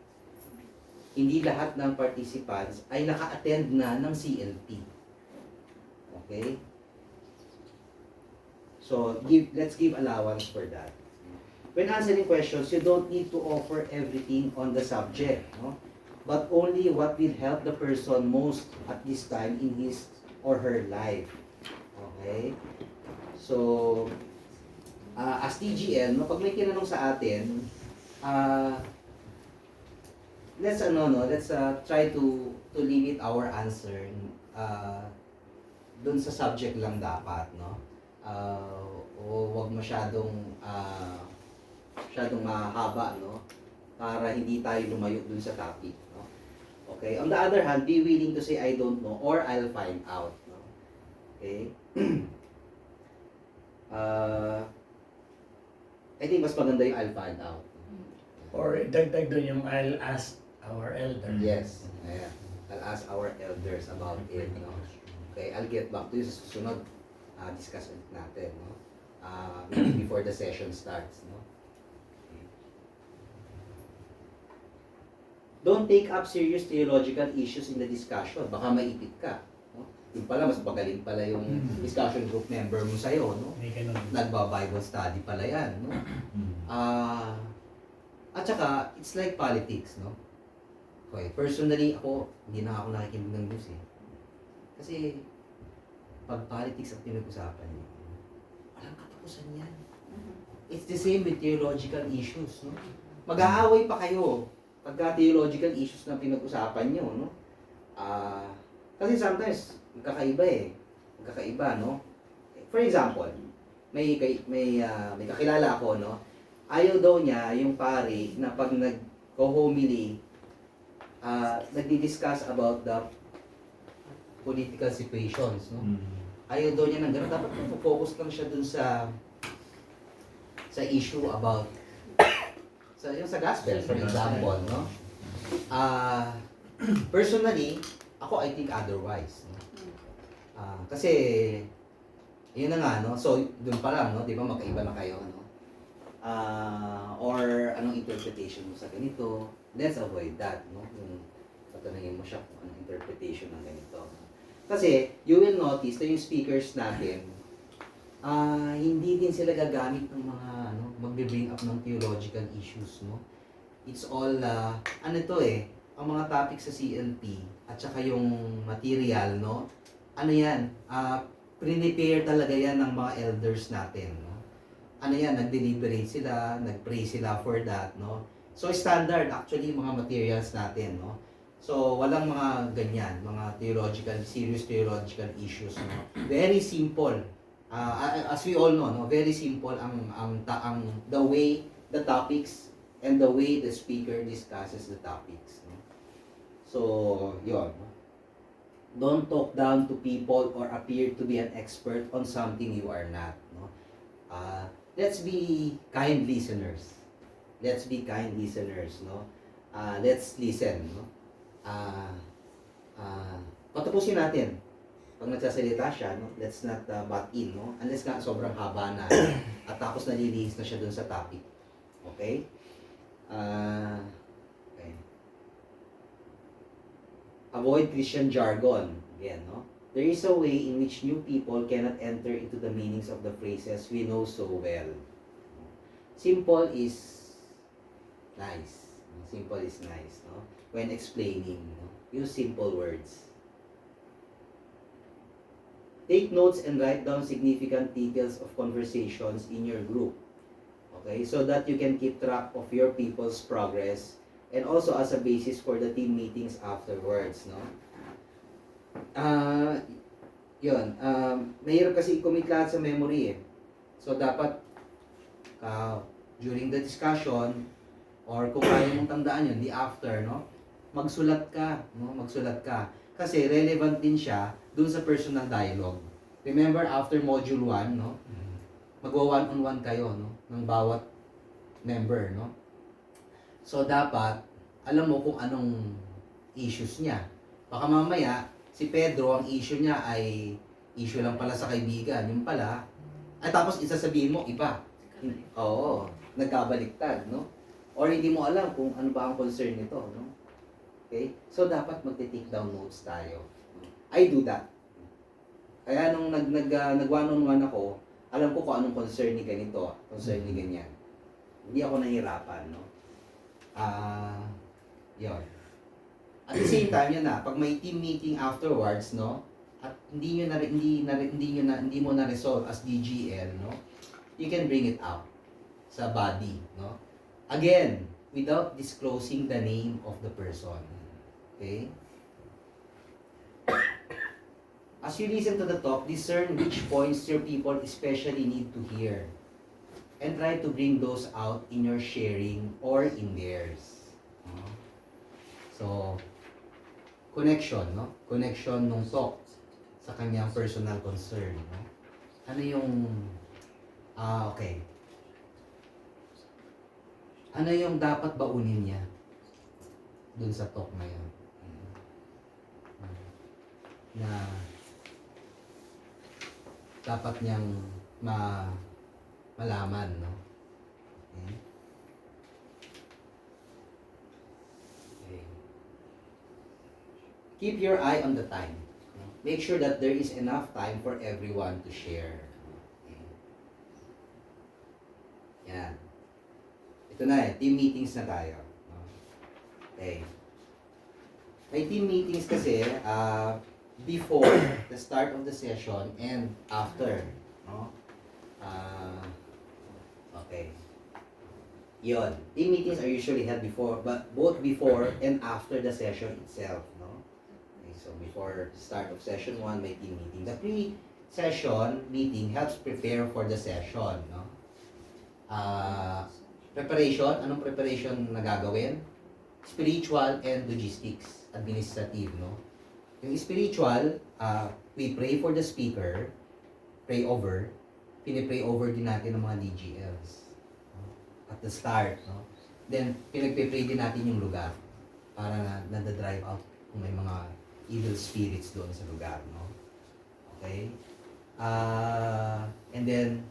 hindi lahat ng participants ay naka-attend na ng CLP. Okay? So, let's give allowance for that. When answering questions, you don't need to offer everything on the subject, no? But only what will help the person most at this time in his or her life. Okay? So, as TGL, no, pag may kinanong sa atin, let's try to limit our answer dun sa subject lang dapat, no? O wag masyadong mahaba, no? Para hindi tayo lumayo dun sa topic, no? Okay? On the other hand, be willing to say I don't know or I'll find out, no? Okay? I think mas maganda yung I'll find out. Or dagdag doon yung I'll ask our elder. Yes. Ayan. I'll ask our elders about it, no? Okay, I'll get back to you sa susunod discussion natin, no? Maybe before the session starts, no? Okay. Don't take up serious theological issues in the discussion. Baka maipit ka, no? Yung pala, mas magaling pala yung discussion group member mo sa'yo, no? May ganun. Nagba-Bible study pala yan, no? At saka, it's like politics, no? Okay, personally, hindi na ako nakikinig ng news, eh. Kasi, pag politics ang pinag-usapan niyo, walang katapusan yan. It's the same with theological issues, no? Mag-aaway pa kayo pagka theological issues na pinag-usapan niyo, no? Kasi sometimes, magkakaiba, no? For example, may kakilala ako, no? Ayaw daw niya yung pari na pag nag-homily, nagdi-discuss about the political situations, no? Mm. Ayaw daw niya ng gano'n. Dapat focus lang siya dun sa issue about yung sa gospel, for example, no? Personally, ako I think otherwise, no? Kasi yun na nga, no? So, dun pa lang, no? Di ba magkaiba na kayo, no? Or anong interpretation mo sa ganito? Let's avoid that, no? Yung patanungin mo siya kung anong interpretation ng ganito. Kasi, you will notice na yung speakers natin, hindi din sila gagamit ng mga, magbe-bring up ng theological issues, no? It's all, ang mga topics sa CLP, at saka yung material, no? Prepare talaga yan ng mga elders natin, no? Nag-deliberate sila, nag-pray sila for that, no? So, standard actually yung mga materials natin, no? So, walang mga ganyan, mga serious theological issues, no? Very simple. As we all know, no? Very simple the way the topics and the way the speaker discusses the topics, no? So, yun. Don't talk down to people or appear to be an expert on something you are not, no? Let's be kind listeners. Let's be kind listeners, no? Let's listen, no? Patapusin natin. Pag nagsasalita siya, no? Let's not butt in, no? Unless nga sobrang haba na at tapos nalilihis na siya dun sa topic. Okay? Okay. Avoid Christian jargon. Again, no? There is a way in which new people cannot enter into the meanings of the phrases we know so well. Simple is nice. Simple is nice, no? When explaining, no? Use simple words. Take notes and write down significant details of conversations in your group. Okay? So that you can keep track of your people's progress and also as a basis for the team meetings afterwards, no? Mahirap kasi i-commit lahat sa memory, eh. So dapat during the discussion or kung kaya mong tandaan yun, the after, no? Magsulat ka, no? Magsulat ka. Kasi relevant din siya dun sa personal dialogue. Remember, after module 1, no? Magwa one-on-one kayo, no? Ng bawat member, no? So, dapat, alam mo kung anong issues niya. Baka mamaya, si Pedro, ang issue niya ay issue lang pala sa kaibigan. Yung pala, ay tapos isasabihin mo, iba. Oo, nagkabaliktad, no? Or hindi mo alam kung ano ba ang concern nito, no? Okay? So, dapat magte-take down notes tayo. I do that. Kaya nung nag-one-on-one ako, alam ko kung anong concern ni ganito, concern ni ganyan. Hindi ako nahirapan, no? Yun. At the same time, yan na, pag may team meeting afterwards, no? At hindi mo na resolve as DGL, no? You can bring it out sa body, no? Again, without disclosing the name of the person. Okay? As you listen to the talk, discern which points your people especially need to hear. And try to bring those out in your sharing or in theirs. No? So, connection, no? Connection nung talk sa kanyang personal concern, no? Ano yung okay. Ano yung dapat baunin niya dun sa talk na yun? Na dapat niyang malaman, no? Okay. Okay. Keep your eye on the time. No? Make sure that there is enough time for everyone to share. Okay. Yan. Ito na team meetings na tayo. No? Okay. May team meetings kasi, before the start of the session and after, no? Okay. Yun. Team meetings are usually held before, but both before and after the session itself, no? Okay, so before the start of session 1, may team meeting. The pre-session meeting helps prepare for the session, no? Preparation, anong preparation na gagawin? Spiritual and logistics, administrative, no? Yung spiritual, we pray for the speaker, pray over, pinipray over din natin ng mga DGLs. No? At the start, no? Then, pinagpipray din natin yung lugar para nada-drive out kung may mga evil spirits doon sa lugar, no? Okay? And then,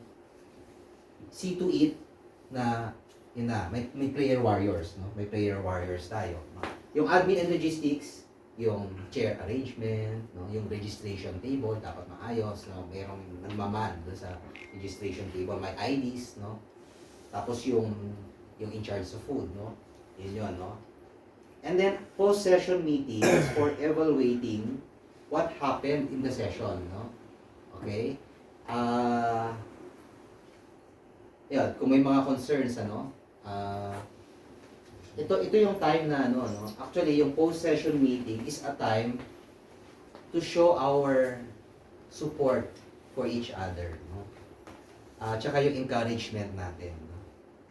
see to it na, yun na, may prayer warriors, no? May prayer warriors tayo. No? Yung admin and logistics, yung chair arrangement, no? Yung registration table, dapat maayos, no? Merong nagmaman doon sa registration table, may IDs, no? Tapos yung in charge sa food, no? Yun, no? And then, post-session meetings for evaluating what happened in the session, no? Okay? Yun, kung may mga concerns, ano? Ito yung time na, no? Actually, yung post-session meeting is a time to show our support for each other, no? Tsaka yung encouragement natin, no?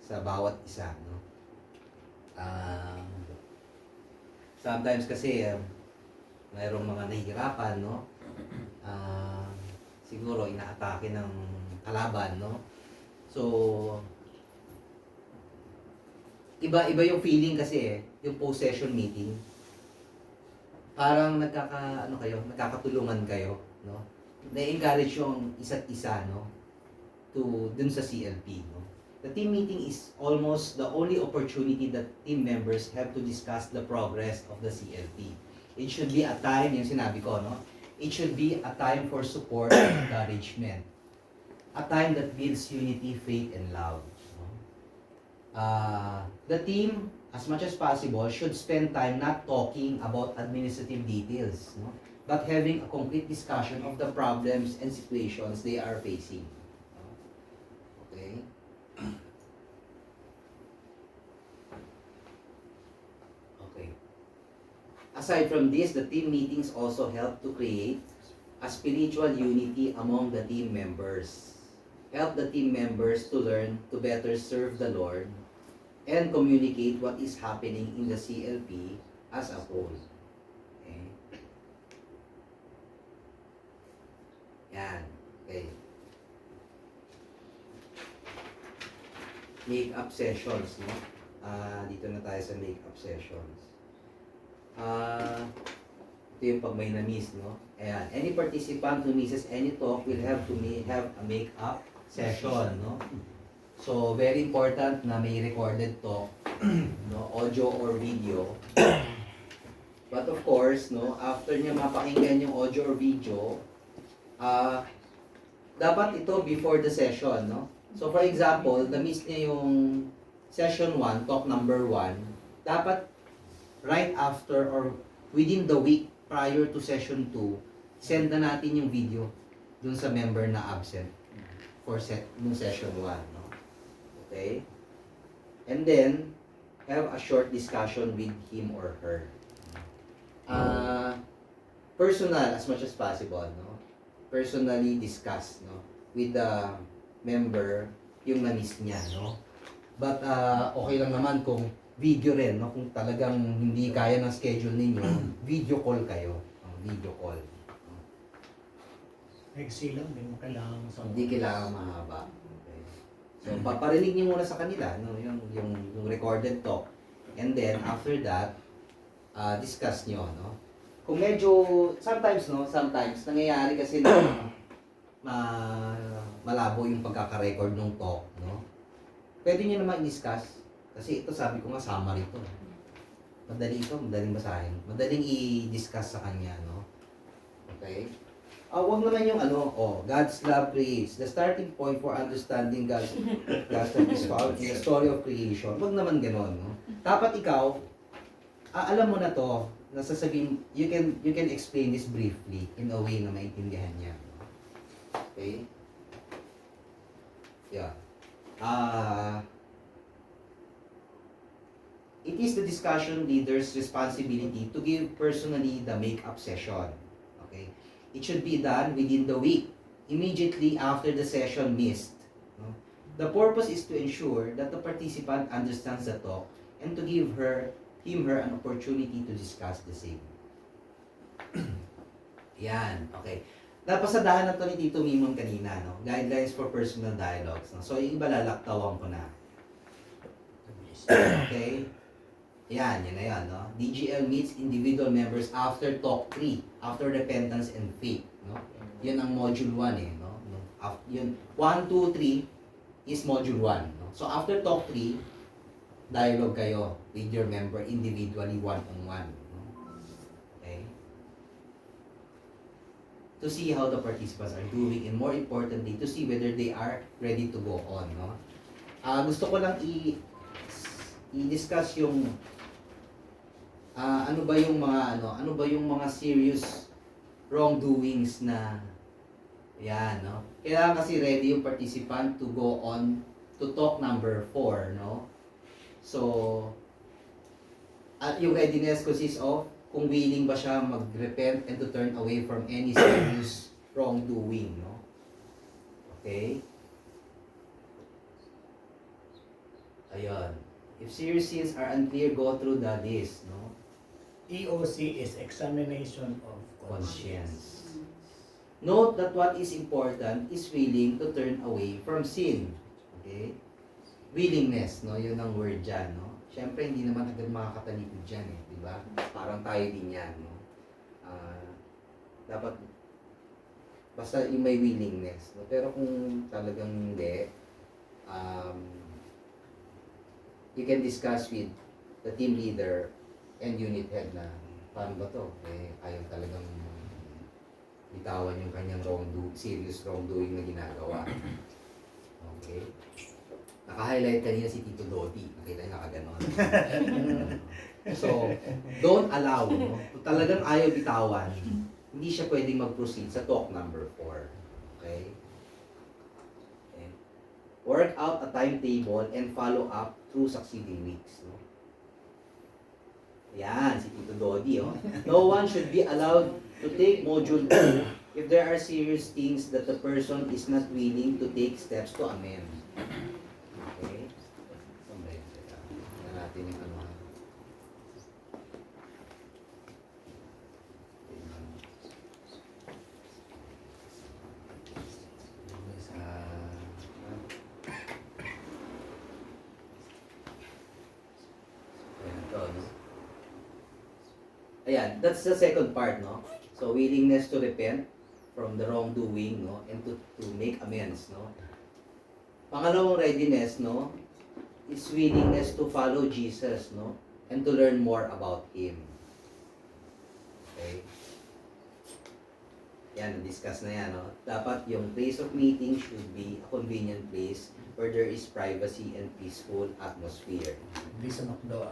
Sa bawat isa, no? Sometimes kasi, mayroong mga nahihirapan, no? Siguro inaatake ng kalaban, no? So, iba yung feeling kasi yung post-session meeting. Parang nagkakatulungan kayo, no? Na-encourage yung isa't isa, no? Dun sa CLP, no? The team meeting is almost the only opportunity that team members have to discuss the progress of the CLP. It should be a time, yung sinabi ko, no? It should be a time for support and encouragement. A time that builds unity, faith, and love. No? The team, as much as possible, should spend time not talking about administrative details, no? But having a complete discussion of the problems and situations they are facing. Okay? Okay. Aside from this, the team meetings also help to create a spiritual unity among the team members. Help the team members to learn to better serve the Lord and communicate what is happening in the CLP as a whole. Okay? Yan. Okay. Make-up sessions, no? Dito na tayo sa make-up sessions. Ito yung pag may na-miss, no? Ayan. Any participant who misses any talk will have to have a make-up session, no? So, very important na may recorded talk, no? Audio or video. But of course, no, after niya mapakinggan yung audio or video, dapat ito before the session, no? So, for example, na-miss niya yung session 1, talk number 1, dapat right after or within the week prior to session 2, send na natin yung video dun sa member na absent for nung session 1, no? Okay? And then, have a short discussion with him or her. Personal as much as possible, no? Personally discuss, no? With the member yung na-miss niya, no? But okay lang naman kung video rin, no? Kung talagang hindi kaya ng schedule ninyo, video call kayo. Video call. Exi lang, hindi mo kailangan sa... Hindi kailangan mahaba. Okay. So, paparinig niyo muna sa kanila, no? Yung recorded talk. And then, after that, discuss nyo, no? Kung medyo, sometimes, nangyayari kasi na malabo yung pagkaka-record ng talk, no? Pwede nyo naman i-discuss. Kasi ito, sabi ko nga, summary ito. Madaling basahin. Madaling i-discuss sa kanya, no? Okay? Huwag naman yung God's love creates. The starting point for understanding God's love is found in the story of creation. Huwag naman ganon, no? Dapat ikaw, alam mo na to, nasasabihin, you can explain this briefly in a way na maintindihan niya. No? Okay? Yeah. It is the discussion leader's responsibility to give personally the make-up session. Okay? It should be done within the week, immediately after the session missed. No? The purpose is to ensure that the participant understands the talk and to give him her an opportunity to discuss the same. Yan, okay. Napasadahan na to ni Tito Mimon kanina, no? Guidelines for personal dialogues. No? So, yung iba lalaktawan ko na. Okay? Yan na yan, no? DGL meets individual members after talk 3, after repentance and faith, no? Yun ang module 1 eh, no? Yun, 1, 2, 3 is module 1, no? So, after talk 3, dialogue kayo with your member individually, one-on-one, no? Okay? To see how the participants are doing and more importantly, to see whether they are ready to go on, no? Gusto ko lang i-discuss yung ano ba yung mga serious wrongdoings na yan, no? Kailangan kasi ready yung participant to go on to talk number 4, no? So, at yung readiness consists of kung willing ba siya mag-repent and to turn away from any serious wrongdoing, no? Okay? Ayun. If serious sins are unclear, go through the list, no? EOC is examination of conscience. Conscience. Note that what is important is willing to turn away from sin. Okay? Willingness, no? Yun ang word dyan, no? Siyempre, hindi naman agad makakatalikod dyan, eh. Di ba? Parang tayo din yan, no? Dapat, basta yung may willingness, no? Pero kung talagang hindi, you can discuss with the team leader and unit head na paano ba to? Eh, ayaw talagang bitawan yung kanyang serious wrongdoing na ginagawa. Okay? Naka-highlight kanina si Tito Dodi. Nakita niyo nakaganon. So, don't allow. No? Kung talagang ayaw bitawan, hindi siya pwedeng mag-proceed sa talk number 4. Okay? Okay? Work out a timetable and follow up through succeeding weeks. No? Yan, si Tito Dodi. Oh. No one should be allowed to take module 2 if there are serious things that the person is not willing to take steps to amend. Okay? Tingnan natin yung ano. Ayan, that's the second part, no? So, willingness to repent from the wrongdoing, no? And to make amends, no? Pangalawang readiness, no? Is willingness to follow Jesus, no? And to learn more about Him. Okay? Yan, na-discuss na yan, no? Dapat yung place of meeting should be a convenient place where there is privacy and peaceful atmosphere. Hindi sa McDo,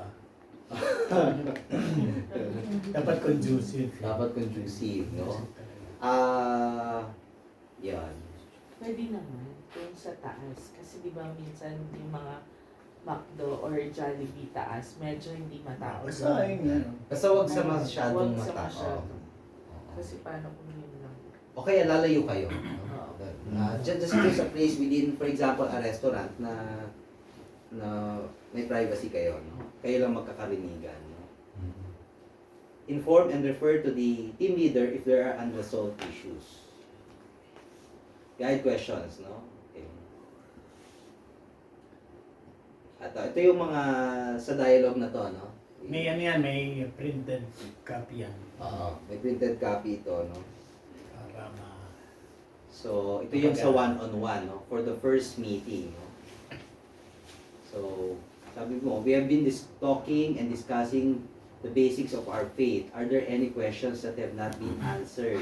Dapat conducive. Dapat conducive, no? Yan. Pwede naman, kung sa taas. Kasi di ba minsan yung mga McDo or Jollibee taas, medyo hindi matao. Basta ayun yan. Basta wag sa masyadong Huwag sa mata. masyado. Oo. Kasi paano kung yun lang? O kaya lalayo kayo. Oo. Just go sa place within, for example, a restaurant na may privacy kayo. No? Kayo lang magkakarinigan. No? Inform and refer to the team leader if there are unresolved issues. Guide questions, no? Okay. At ito yung mga sa dialogue na to, no? May ano yan, may printed copy yan. Oo, may printed copy ito, no? Para So, ito yung sa one-on-one, no? For the first meeting, no? So, sabi mo, we have been talking and discussing the basics of our faith. Are there any questions that have not been answered?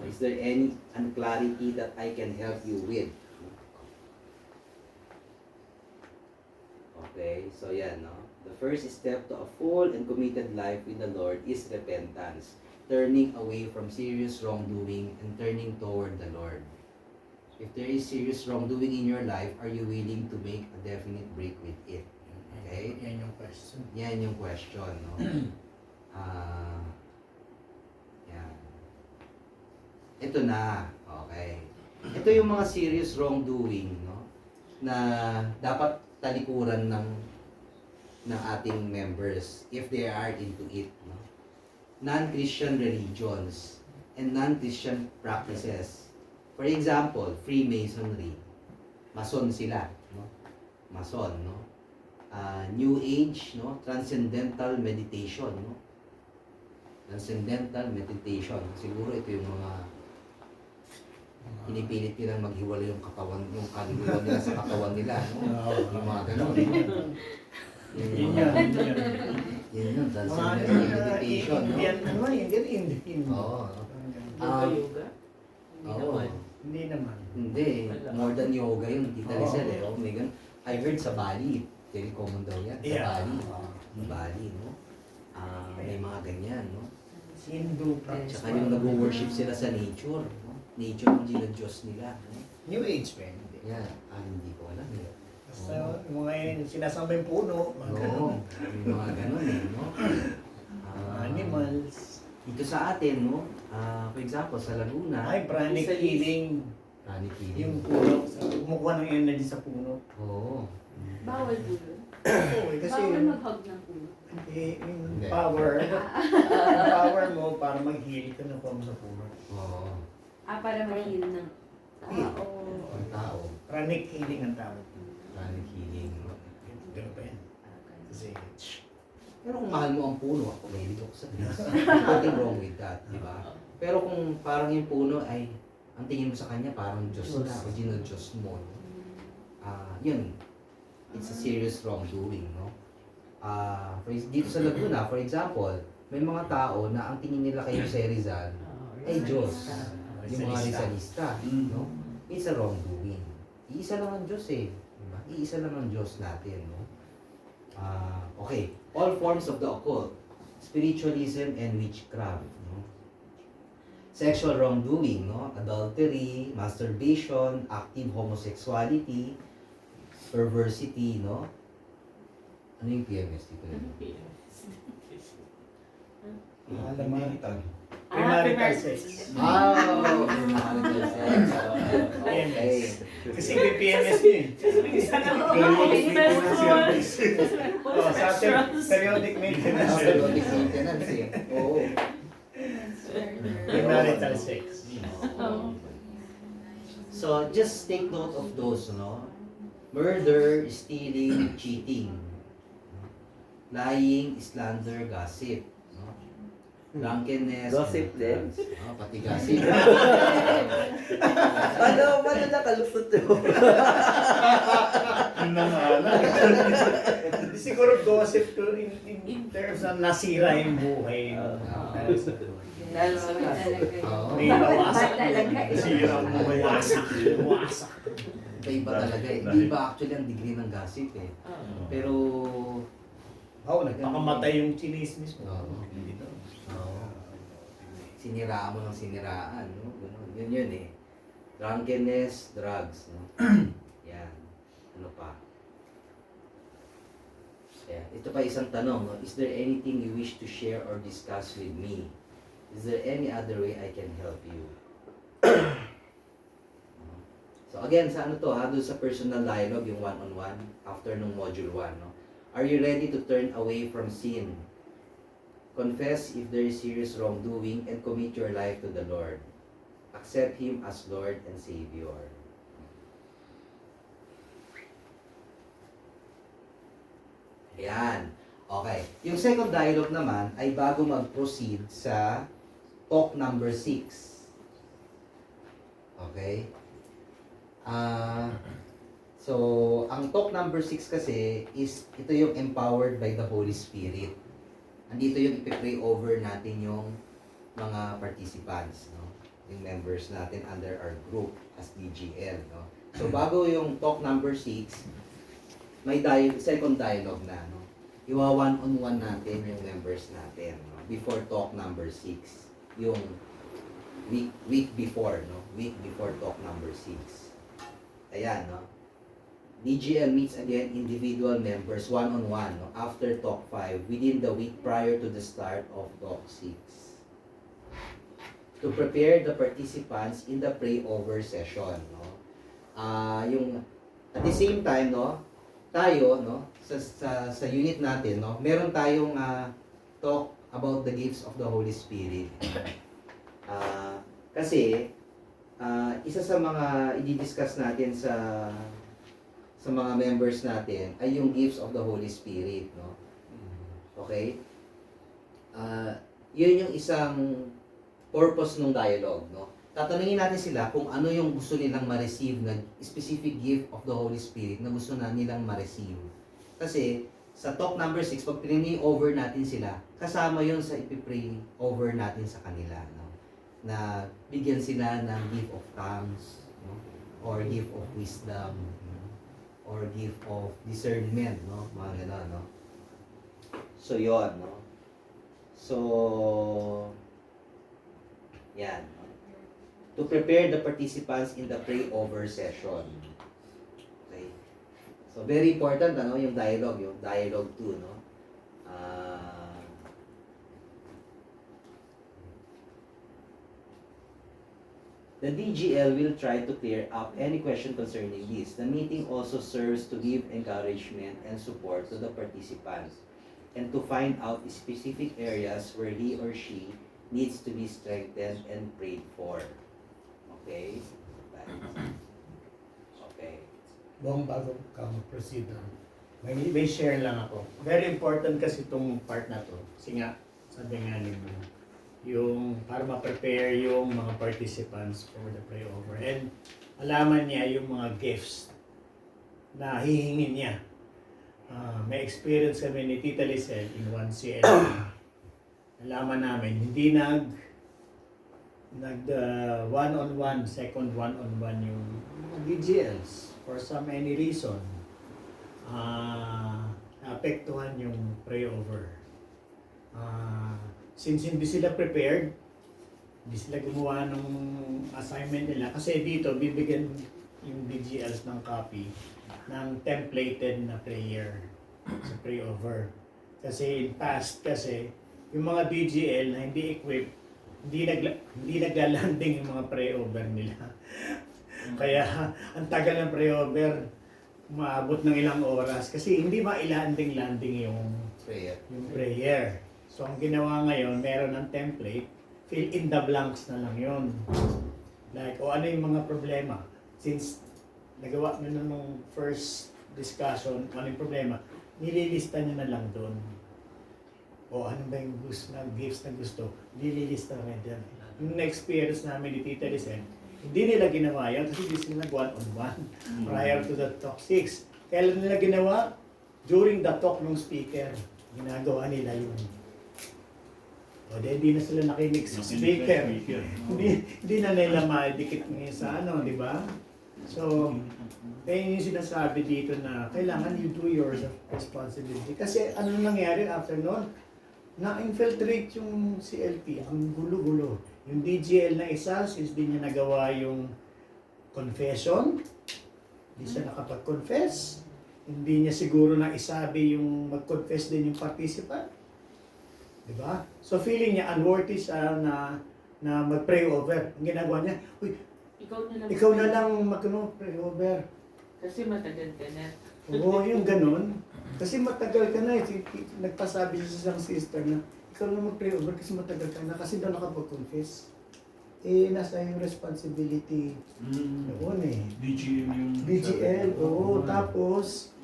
Is there any unclarity that I can help you with? Okay, so yan, no? The first step to a full and committed life with the Lord is repentance. Turning away from serious wrongdoing and turning toward the Lord. If there is serious wrongdoing in your life, are you willing to make a definite break with it? Okay? Yan yung question. Yan yung question, no? Yan. Ito na. Okay. Ito yung mga serious wrongdoing, no? Na dapat talikuran ng ating members if they are into it, no? Non-Christian religions and non-Christian practices. For example, Freemasonry. Mason sila, no? Mason, no? New Age, no? Transcendental meditation, no? Transcendental meditation. Siguro ito yung mga pinipilit nilang maghiwalay yung katawan, yung kaluluwa nila sa katawan nila, no? Yung mga ganun. Yun yun. Yun yun, Mga transcendental meditation, no? Indian, ano, Indian. Oo. Yoga-yoga? Hindi Oo. naman. Hindi naman. Hindi, more than yoga yun, Tita Oo. Lizelle, eh. Oh, may ganun. I heard sa Bali, very common daw yan, sa Yeah. Bali. Sa Bali, no? May mga ganyan, no? Hindu practice. Tsaka yung nag-worship sila sa nature, no? Nature ang Diyos nila, no? New Age pa yun. Yan, hindi ko alam eh. Basta yung mga yun, sinasama yung puno, mga Oo, ganun. may mga ganun eh, no? Animals. Dito sa atin, no? For example, sa Laguna, Ay, pranic Isa- healing. pranic Yung healing. puno. Kumukuha ng energy sa puno. Oo. Bawal po yun. Oo, kasi Bawal mag-hug ng puno. yung Hindi. power, yung power mo para mag-heal ka na mo sa puno. Oo. Para ma-heal ng tao. Ang tao, Pranic healing ang tawag. pranic healing, no? Ganun pa yan. Kasi, Pero kung mahal mo ang puno, ako may ako sa Diyos. Nothing wrong with that, di ba? Pero kung parang yung puno ay, ang tingin mo sa kanya parang Diyos na, original Diyos mo. No? Yun, it's a serious wrongdoing, no? Dito sa Laguna, for example, may mga tao na ang tingin nila kay Jose Rizal ay Diyos. Yung mga Rizalista, no? It's a wrongdoing. Iisa lang ang Diyos eh. Diba? Iisa lang ang Diyos natin, no? Okay. All forms of the occult, spiritualism and witchcraft, no? Sexual wrongdoing, no? Adultery, masturbation, active homosexuality, perversity, no? Ano yung PMS dito? alam mo, Marital. premarital sex. Marital sex. Okay. Kasi may PMS yun eh. Oh, sa atin, periodic maintenance. Periodic maintenance eh. Oo. Premarital sex. So, just take note of those, no? Murder, stealing, cheating. Lying, slander, gossip. No? Drunkenness. Gossip and din? drugs. Pati gossip. Paano nakalusot yun? Yun na nga lang. Siguro gossip to in terms na nasira yung buhay. Lalo sa kaso. Oo. May nawasak. Nasira ang buhay. Wasak. Iba talaga eh. Iba actually ang degree ng gossip eh. Pero, Oo, nagpakamatay yung chinismis mo. Oo. Hindi na. oo. Siniraan mo ng siniraan, no? Ganun. Yun eh. Drunkenness, drugs, no? Yan. Ano pa? Yeah. Ito pa isang tanong, no? Is there anything you wish to share or discuss with me? Is there any other way I can help you? So again, sa ano to ha? Doon sa personal dialogue, yung one-on-one, after nung module 1, no? Are you ready to turn away from sin? Confess if there is serious wrongdoing and commit your life to the Lord. Accept Him as Lord and Savior. Ayan. Okay. Yung second dialogue naman ay bago mag-proceed sa talk number 6. Okay? So, ang talk number 6 kasi is, ito yung empowered by the Holy Spirit. Andito yung ipipray over natin yung mga participants, no? Yung members natin under our group as DGL, no? So, bago yung talk number 6, may second dialogue na, no? Iwa one-on-one natin yung members natin, no? Before talk number 6. Yung week before, no? Week before talk number 6. Ayan, no? DGL meets again individual members one-on-one, no? After talk 5 within the week prior to the start of talk 6 to prepare the participants in the pray-over session, no? Yung at the same time, no, tayo, no, sa unit natin, no, meron tayong talk about the gifts of the Holy Spirit. Kasi, isa sa mga i-discuss natin sa mga members natin ay yung gifts of the Holy Spirit, no? Okay? Yun yung isang purpose ng dialogue, no? Tatanungin natin sila kung ano yung gusto nilang ma-receive na specific gift of the Holy Spirit na gusto na nilang ma-receive. Kasi, sa talk number 6, pag pinini over natin sila, kasama yun sa ipipray over natin sa kanila, no? Na bigyan sila ng gift of tongues, no? Or gift of wisdom, no? Or gift of discernment, no? Mga gano'n, no? So, yun, no? So, yan. No? To prepare the participants in the pray-over session. Okay? So, very important, ano, yung dialogue 2, no? The DGL will try to clear up any question concerning this. The meeting also serves to give encouragement and support to the participants and to find out specific areas where he or she needs to be strengthened and prayed for. Okay? Okay. Buong bago ka mag-proceed, may share lang ako. Very important kasi itong part na to. Kasi nga, sabi nga ni Boo, yung para ma-prepare yung mga participants for the pray-over. And alaman niya yung mga gifts na hihingin niya. May experience kami ni Tita Lisel in 1CL. Alaman namin, hindi nag one-on-one, second one-on-one yung mga DGLs for some any reason. Naapektuhan yung pray-over. Since hindi sila prepared, hindi sila gumawa ng assignment nila. Kasi dito, bibigyan yung DGLs ng copy ng templated na prayer sa pray-over. Kasi in past, yung mga DGL na hindi equipped, hindi nagla-landing yung mga pray-over nila. Kaya, ang tagal ng pray-over, maabot ng ilang oras. Kasi hindi ma-landing yung prayer. So, ang ginawa ngayon, meron ng template, fill in the blanks na lang yun. Like, ano yung mga problema? Since nagawa nyo na nung first discussion, ano yung problema, nililista nyo na lang doon. O ano ba yung gifts na gusto, nililista na rin. Yung experience namin ni Tita Lisel, hindi nila ginawa yan kasi hindi sila nag-one-on-one prior to the talk 6. Kailan nila ginawa? During the talk ng speaker, ginagawa nila yun. O hindi na sila nakinig sa speaker. Hindi na nila maidikit ngayon sa di ba? So, kaya yung sinasabi dito na kailangan you do your responsibility. Kasi ano nangyari after noon? Na-infiltrate yung CLT, ang gulo-gulo. Yung DGL na isa, since di niya nagawa yung confession, hindi siya nakapag-confess, hindi niya siguro na isabi yung mag-confess din yung participant. Diba? So feeling niya unworthy siya na mag-pray over. Ang ginagawa niya, uy, ikaw na lang mag-pray over. Kasi matagal ka na. Oo, yung ganun. Kasi matagal ka na. Nagpasabi siya sa isang sister na, ikaw na mag-pray over kasi matagal ka na. Kasi daw nakapag-confess. Nasa yung responsibility. Noon DGL yung... DGL, oo. Tapos,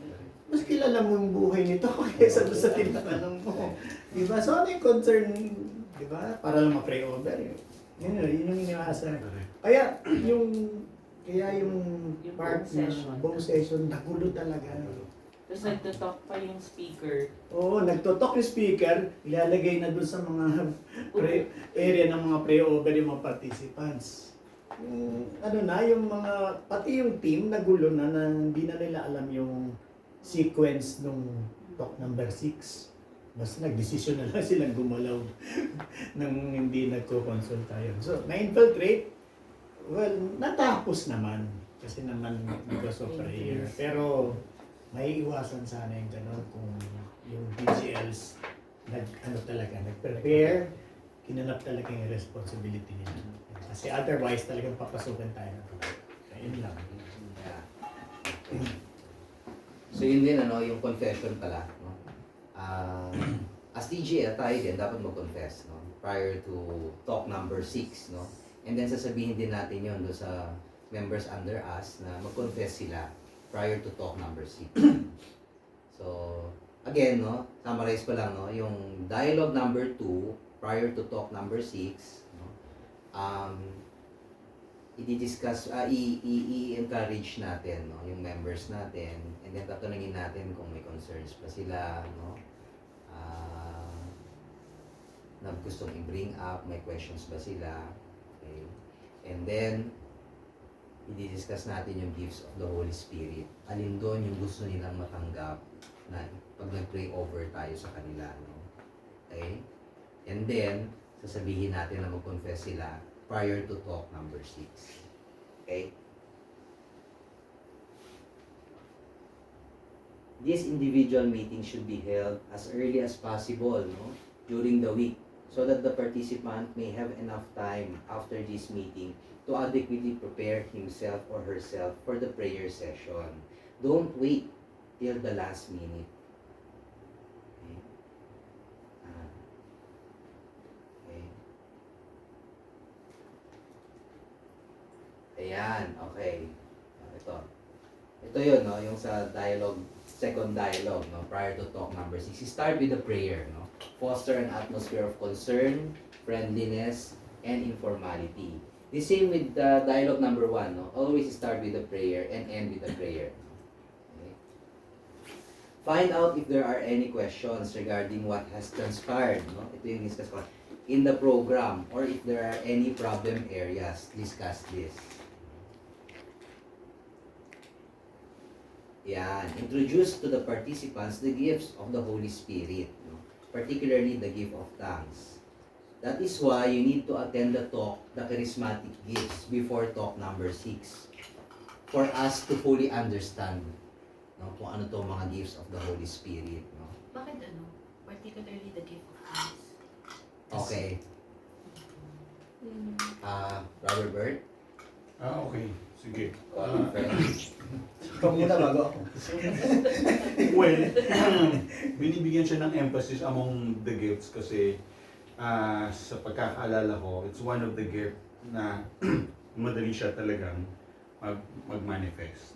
mas kilala mo yung buhay nito kaysa doon sa tinatanong mo. Diba? So, ano yung concern, diba? Para lang ma-pray over. Yun yung iniwasan. Kaya yung part na buong session, nagulo talaga. Tapos nagtutalk pa yung speaker. Oo, nagtotalk yung speaker, ilalagay na doon sa mga area ng mga pray-over yung mga participants. Yung mga, pati yung team, nagulo na hindi na nila alam yung sequence nung talk number 6. Basta nag-decision na lang silang gumalaw nang hindi nagko-consulta yun. So, na-infiltrate, well, natapos naman. Kasi naman because of prayer. Pero, may iwasan sana yung gano'n kung yung DGLs nag-prepare, kinanap talaga yung responsibility nila. Kasi otherwise talagang papasukan tayo na ito. Ayun lang. Yeah. So yun din yung confession pala, no? as DJ tayo din, dapat mag-confess, no? Prior to talk number 6, no? And then sasabihin din natin yon do sa members under us na mag-confess sila prior to talk number 6. So, again, no? Summarize ko lang, no? Yung dialogue number 2 prior to talk number 6, no? I-discuss, i-encourage natin, no? Yung members natin, and then tatanungin natin kung may concerns pa sila, no? Na gustong i-bring up, may questions ba sila, okay? And then, i-discuss natin yung gifts of the Holy Spirit. Alin doon yung gusto nilang matanggap na pag nag-pray over tayo sa kanila, no? Okay? And then, sasabihin natin na mag-confess sila prior to talk number 6. Okay? This individual meeting should be held as early as possible, no, during the week, so that the participant may have enough time after this meeting to adequately prepare himself or herself for the prayer session. Don't wait till the last minute. Okay? Okay. Ayan, okay. Ito yun, no, yung sa dialogue, second dialogue, no, prior to talk number 6. Start with the prayer, no. Foster an atmosphere of concern, friendliness, and informality. The same with the dialogue number 1, no. Always start with the prayer and end with the prayer. Okay. Find out if there are any questions regarding what has transpired, no. Ito yung discuss ko in the program, or if there are any problem areas, discuss this. Yan. Introduce to the participants the gifts of the Holy Spirit, no? Particularly the gift of tongues. That is why you need to attend the talk, the charismatic gifts, before talk number 6, for us to fully understand, no, kung ano to mga gifts of the Holy Spirit. No? Bakit particularly the gift of tongues? Okay. Robert Bert? Okay. Sige. Ikaw muna bago ako. Well, binibigyan siya ng emphasis among the gifts kasi sa pagkakaalala ko, it's one of the gifts na madali siya talagang mag-manifest.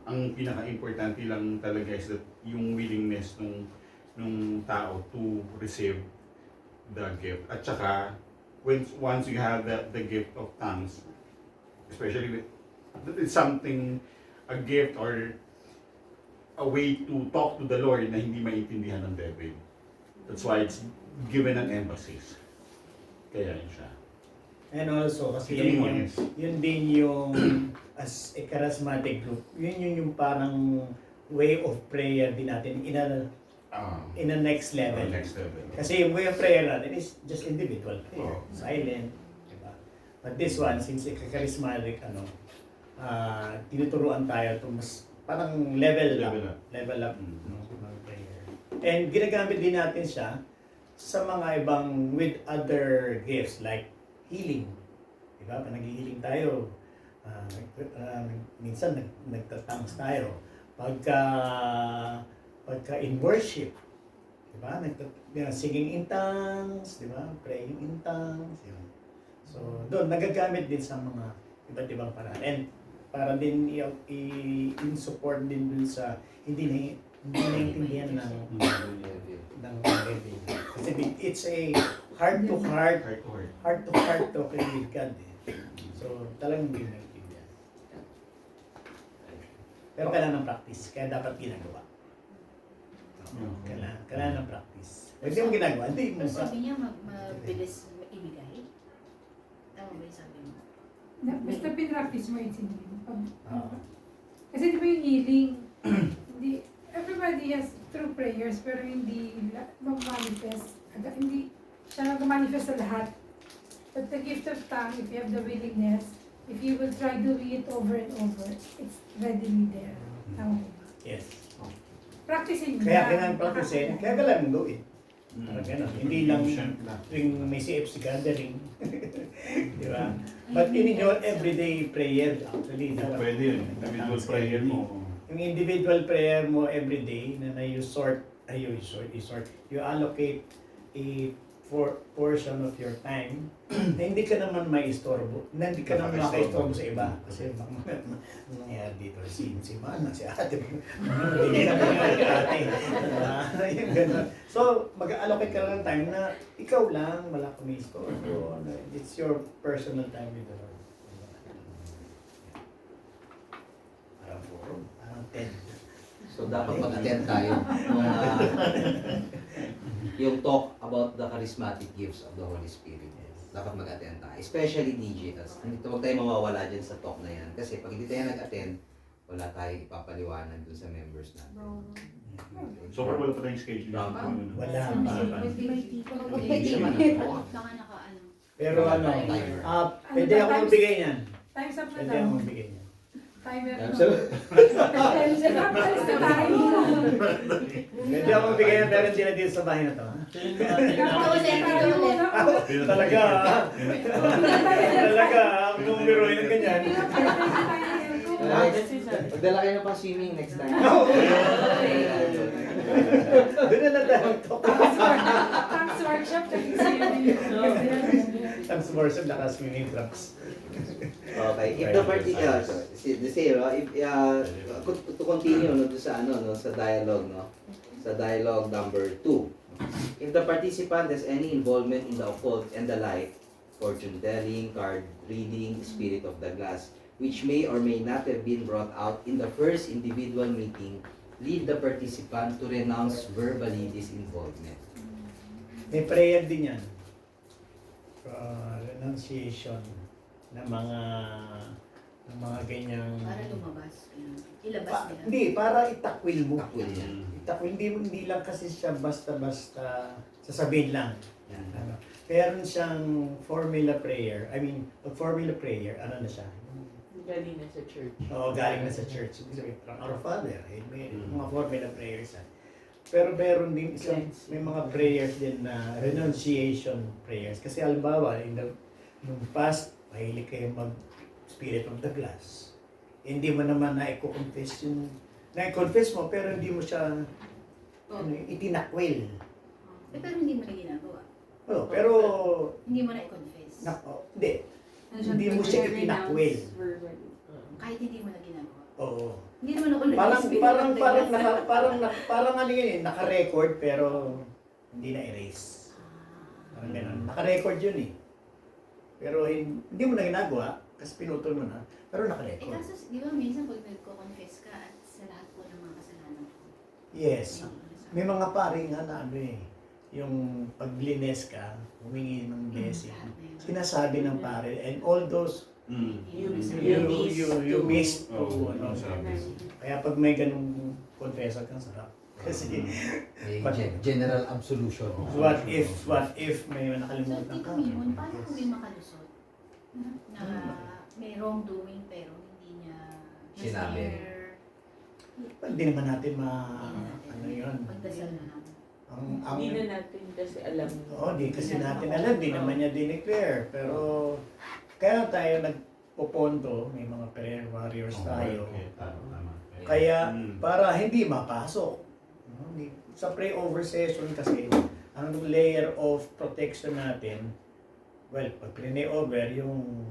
Ang pinaka-importante lang talaga is that yung willingness nung tao to receive the gift. At saka, once you have the gift of tongues, especially with it's something, a gift or a way to talk to the Lord na hindi maintindihan ng devil. That's why it's given an emphasis. Kaya yun siya. And also, kasi Ito mo, yun din yung, as a charismatic group, yun yung parang way of prayer din natin in a next level. Next level. Kasi yung way of prayer natin is just individual prayer, Oh. silent, diba? But this one, since charismatic, tinuturuan tayo to mas parang level up. No, ng prayer. And ginagamit din natin siya sa mga ibang with other gifts like healing. Diba? Pag nag-healing tayo, minsan nagtatangs tayo. Pagka in worship, diba? Singing in tongues, diba? Praying in tongues, yun. So, doon, nagagamit din sa mga iba't ibang paraan. And para din i-support din dun sa hindi naiintindihan ng kasi it's a heart-to-heart talking with God. So, talagang hindi naiintindihan. Pero kailangan ng practice, kaya dapat ginagawa. Kailangan ng practice. Pag di mo ginagawa, hindi mo Pero sabi niya mabilis ibigay. Tama ba yung sabi mo? Basta pinractice mo yung sinin. Kasi di ba yung healing, everybody has true prayers pero hindi mag-manifest. Hindi siya mag-manifest sa lahat. But the gift of tongue, if you have the willingness, if you will try doing it over and over, it's readily there. Tama ba? Yes. Practicing mo. Kaya kailangan practicein, kaya kailangan mong gawin. Parang gano'n. Hindi lang Siya- tuwing may CFC gathering. Di ba? But in your everyday prayer, actually, Pwede yun. Individual prayer mo. yung individual prayer mo everyday na you sort you allocate a portion of your time na hindi ka naman maistorbo, na hindi ka naman makaistorbo sa iba. Kasi nangyayari dito, si Mana, si ate, hindi na nangyayari ate. Yung ganun. So, mag-allocate ka lang ng time na ikaw lang, wala ka maistorbo. It's your personal time with the Lord. Parang 10. So dapat mag-attend tayo nung yung talk about the charismatic gifts of the Holy Spirit. Dapat mag-attend tayo. Especially DJ. Hindi huwag tayo mawawala dyan sa talk na yan. Kasi pag hindi tayo nag-attend, wala tayong ipapaliwanag dun sa members natin. So far, wala pa tayong schedule. Wala pa. Hindi naman ako. Baka naka-ano. Pero pwede ako magbigay niyan. Time's up na Pwede daw. ako magbigay niyan. Timer na. So, Time's up. Alis na tayo. Pwede ako magbigay niyan pero hindi na dito sa bahay na to. So yun yung ating Talaga, talaga, ang numero yun ng ganyan. Magdala kayo na pa swimming next time. Doon na tayo talk. Thanks workshop. Ang worship, naka-swimming trunks. Okay, if the particular, to continue no, sa sa dialogue, no, sa dialogue number 2. If the participant has any involvement in the occult and the like, fortune telling, card reading, spirit of the glass, which may or may not have been brought out in the first individual meeting, lead the participant to renounce verbally this involvement. May prayer din yan. Renunciation ng mga ganyang... Para lumabas. Ilabas nila. Hindi, para itakwil mo. Takwil yan. Itakwil, hindi lang kasi siya basta-basta sasabihin lang. Yan. Ano, meron siyang formula prayer. I mean, pag formula prayer, ano na siya? Galing na sa church. Oo, galing na sa church. Ibig sabihin, parang Our Father, mga formula prayers. Pero meron din isang, may mga prayers din na renunciation prayers. Kasi halimbawa, nung past, mahilig kayo mag-spirit of the glass. Hindi mo naman na-confess yung... Na-confess mo, pero hindi mo siya itinakwil. Pero hindi mo na ginagawa. Oh, pero... Hindi mo na i-confess. Hindi mo siya itinakwil. Kahit hindi mo na ginagawa. Oo. Hindi naman ako Parang ano yun eh, naka-record pero hindi na-erase. Parang ganun. Naka-record yun eh. Pero hindi mo na ginagawa kasi pinutol mo na, pero naka-record. kaso, di ba minsan pag nagko-confess ka at sa lahat po ng mga kasalanan ko. Yes. May mga pare nga na ano eh, yung pag-blines ka, humingi ng blessing. Sinasabi ng pare, and all those you missed to ano. Kaya pag may ganung confessor kang sarap. Kasi General absolution. what if may nakalimutan So, Tito ka? Mimon, paano kung may makalusot? Na may wrongdoing pero hindi niya Sinabi. Hindi naman natin ano yun. Pagdasal na lang. Hindi na natin kasi alam. Di kasi natin alam, di naman niya dineclare. Pero kaya tayo nagpoponto, may mga prayer warriors tayo. Kaya para hindi mapasok. Sa pray-over session kasi, ang layer of protection natin, well, pag pray-over, yung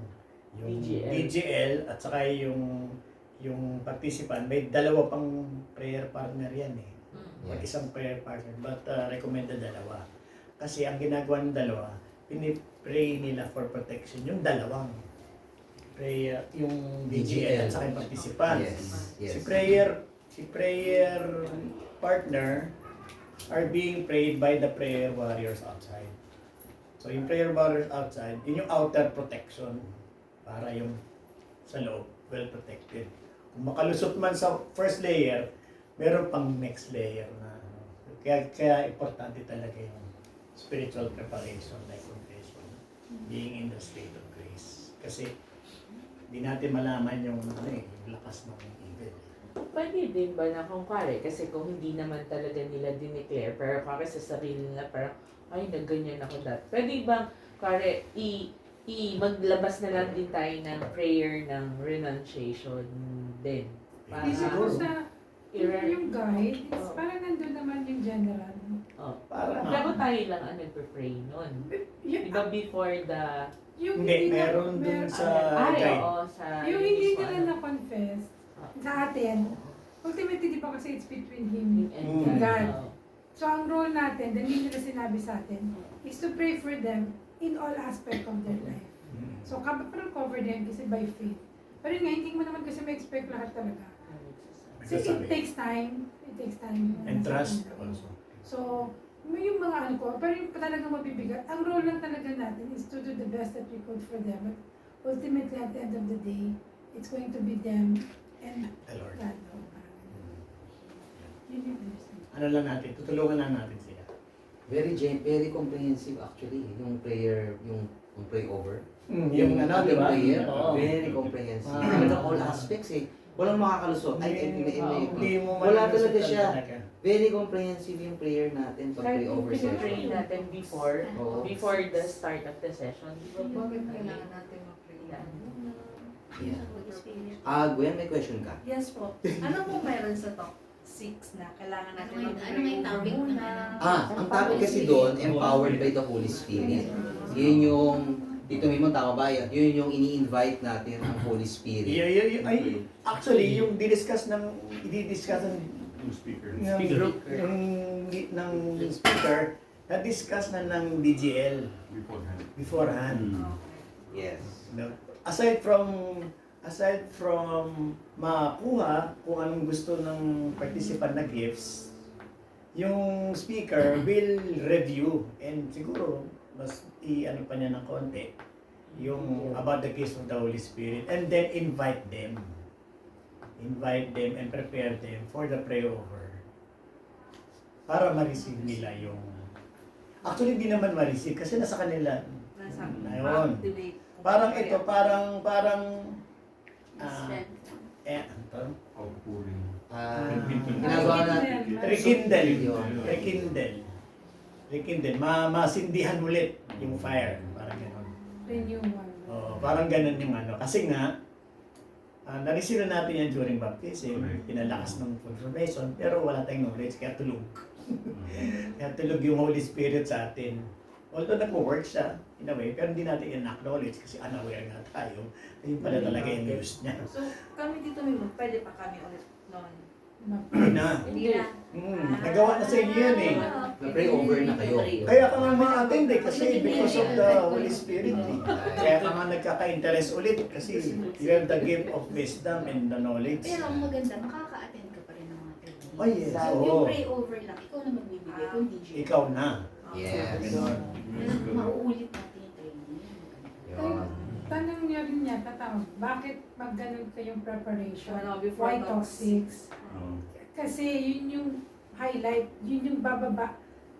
DGL at saka yung participant, may dalawa pang prayer partner yan eh. Isang prayer partner, but recommended dalawa. Kasi ang ginagawa ng dalawa, pinipray nila for protection, yung dalawang prayer, yung DGL at saka yung participant. Yes. Si prayer partner are being prayed by the prayer warriors outside. So yung prayer warriors outside, yun yung outer protection para yung sa loob, well protected. Kung makalusot man sa first layer, meron pang next layer na kaya importante talaga yung spiritual preparation like confession, being in the state of grace. Kasi hindi natin malaman yung yung lakas ng evil. Pwede din ba na kung kare, kasi kung hindi naman talaga nila dineclare, pero kare sa sarili nila parang, ay, nagganyan ako dati. Pwede bang, kare, maglabas na lang din tayo ng prayer ng renunciation din? Para Siguro sa i-run. yung guide, parang nandun naman yung general tayo lang ang nagpe-pray nun. Yung, Di ba before the... yung Hindi, na- meron dun sa Ay, guide. oo, sa... yung hindi sa nila ano, na-confess sa atin, ultimately, di ba kasi it's between him. and God. oo. So, ang role natin, dahil hindi nila sinabi sa atin, is to pray for them in all aspect of their life. So, parang cover them kasi by faith. Pero yun nga, hindi mo naman kasi ma-expect lahat talaga. So, it takes time. It takes time. And trust also. So, may yung mga ano ko, pero yung talagang mabibigat, ang role lang talaga natin is to do the best that we could for them. But ultimately, at the end of the day, it's going to be them and The Lord. God. No? Yun yung understand. Ano lang natin, tutulungan lang natin sila. Very comprehensive actually, yung prayer, yung pray over. Yung ano, di ba? Prayer, Oo. very comprehensive. Ah. Talagang all aspects eh. Walang makakalusot. Hindi mo Wala malulusot talaga siya. talaga. Very comprehensive yung prayer natin pag pray over Pinag-pray session. natin before, Oo. before the start of the session. Di ba po? Bakit kailangan natin mag-pray? Yeah. Holy Spirit. Gwen, may question ka? Yes po. Ano po meron sa talk 6 na kailangan natin Ano nga mag-pray yung topic muna? naman? Ang topic kasi doon, empowered by the Holy Spirit. Yun yung, dito mismo tama ba? Yun yung ini-invite natin ang Holy Spirit. Ay, actually, yung i-discuss ng Yung speaker. group ng speaker, na-discuss na ng DGL Beforehand. beforehand. Yes. Aside from makuha kung anong gusto ng participant na gifts, yung speaker will review and siguro mas i-ano pa niya ng konti yung about the gifts of the Holy Spirit and then invite them and prepare them for the prayer over para ma-receive nila yung actually hindi naman ma-receive kasi nasa kanila Nasa Ayun. activate. parang ito parang ano to? Outpouring. Ginagawa natin. Rekindle. Masindihan ulit yung fire. Parang gano'n. Renewal. Parang gano'n yung ano. Kasi nga, narisira natin yan during baptism. Correct. Pinalakas ng confirmation. Pero wala tayong knowledge. Kaya tulog. Kaya tulog yung Holy Spirit sa atin. Although nag-work siya, in a way, pero hindi natin in-acknowledge kasi unaware nga tayo. Ayun pala talaga yung use niya. So, kami dito mismo, pwede pa kami ulit noon. Hindi na. Hindi na. Nagawa na sa inyo yan eh. Na-pray over na kayo. Kaya ka nga ma-attend eh, kasi because of the Holy Spirit eh. Kaya ka nga nagkaka-interest ulit kasi you have the gift of wisdom and the knowledge. Pero ang maganda, makaka-attend ka pa rin ng mga trainings. Oh, yes. So, Oo. yung pray over lang, ikaw na magbibigay kung DJ. Ikaw na. Yes. Ganon. Pero mauulit natin yung training. Yun. Tanong niya rin yata, bakit mag-ganun kayong preparation? Ano, before Why talk talks? 6? Kasi yun yung highlight, yun yung bababa.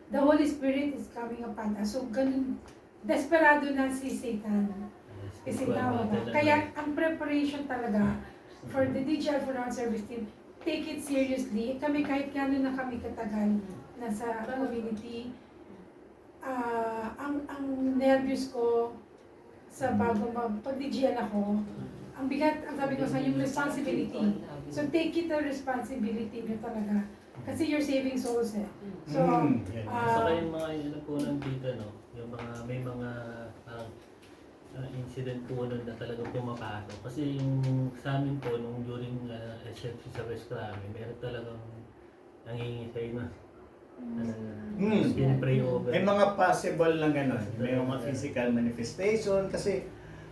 The Holy Spirit is coming upon us. So, ganun, desperado na si Satan. Kasi kaya ang preparation talaga for the DJL for our service team, take it seriously. Kami kahit gano'n na kami katagal nasa community, ang nervous ko sa bago pag-DJL ako, ang bigat, ang sabi ko sa yung responsibility. So take it a responsibility nyo talaga. Kasi you're saving souls eh. So, Yan. Saka yung mga ano po nandito, no? Yung mga, may mga parang incident po nun na talagang pumapasok. Kasi yung sa amin po, nung during SFC sa West Crame, meron talagang nangingi sa inyo. Pray over. May mga possible lang gano'n. May mga physical manifestation kasi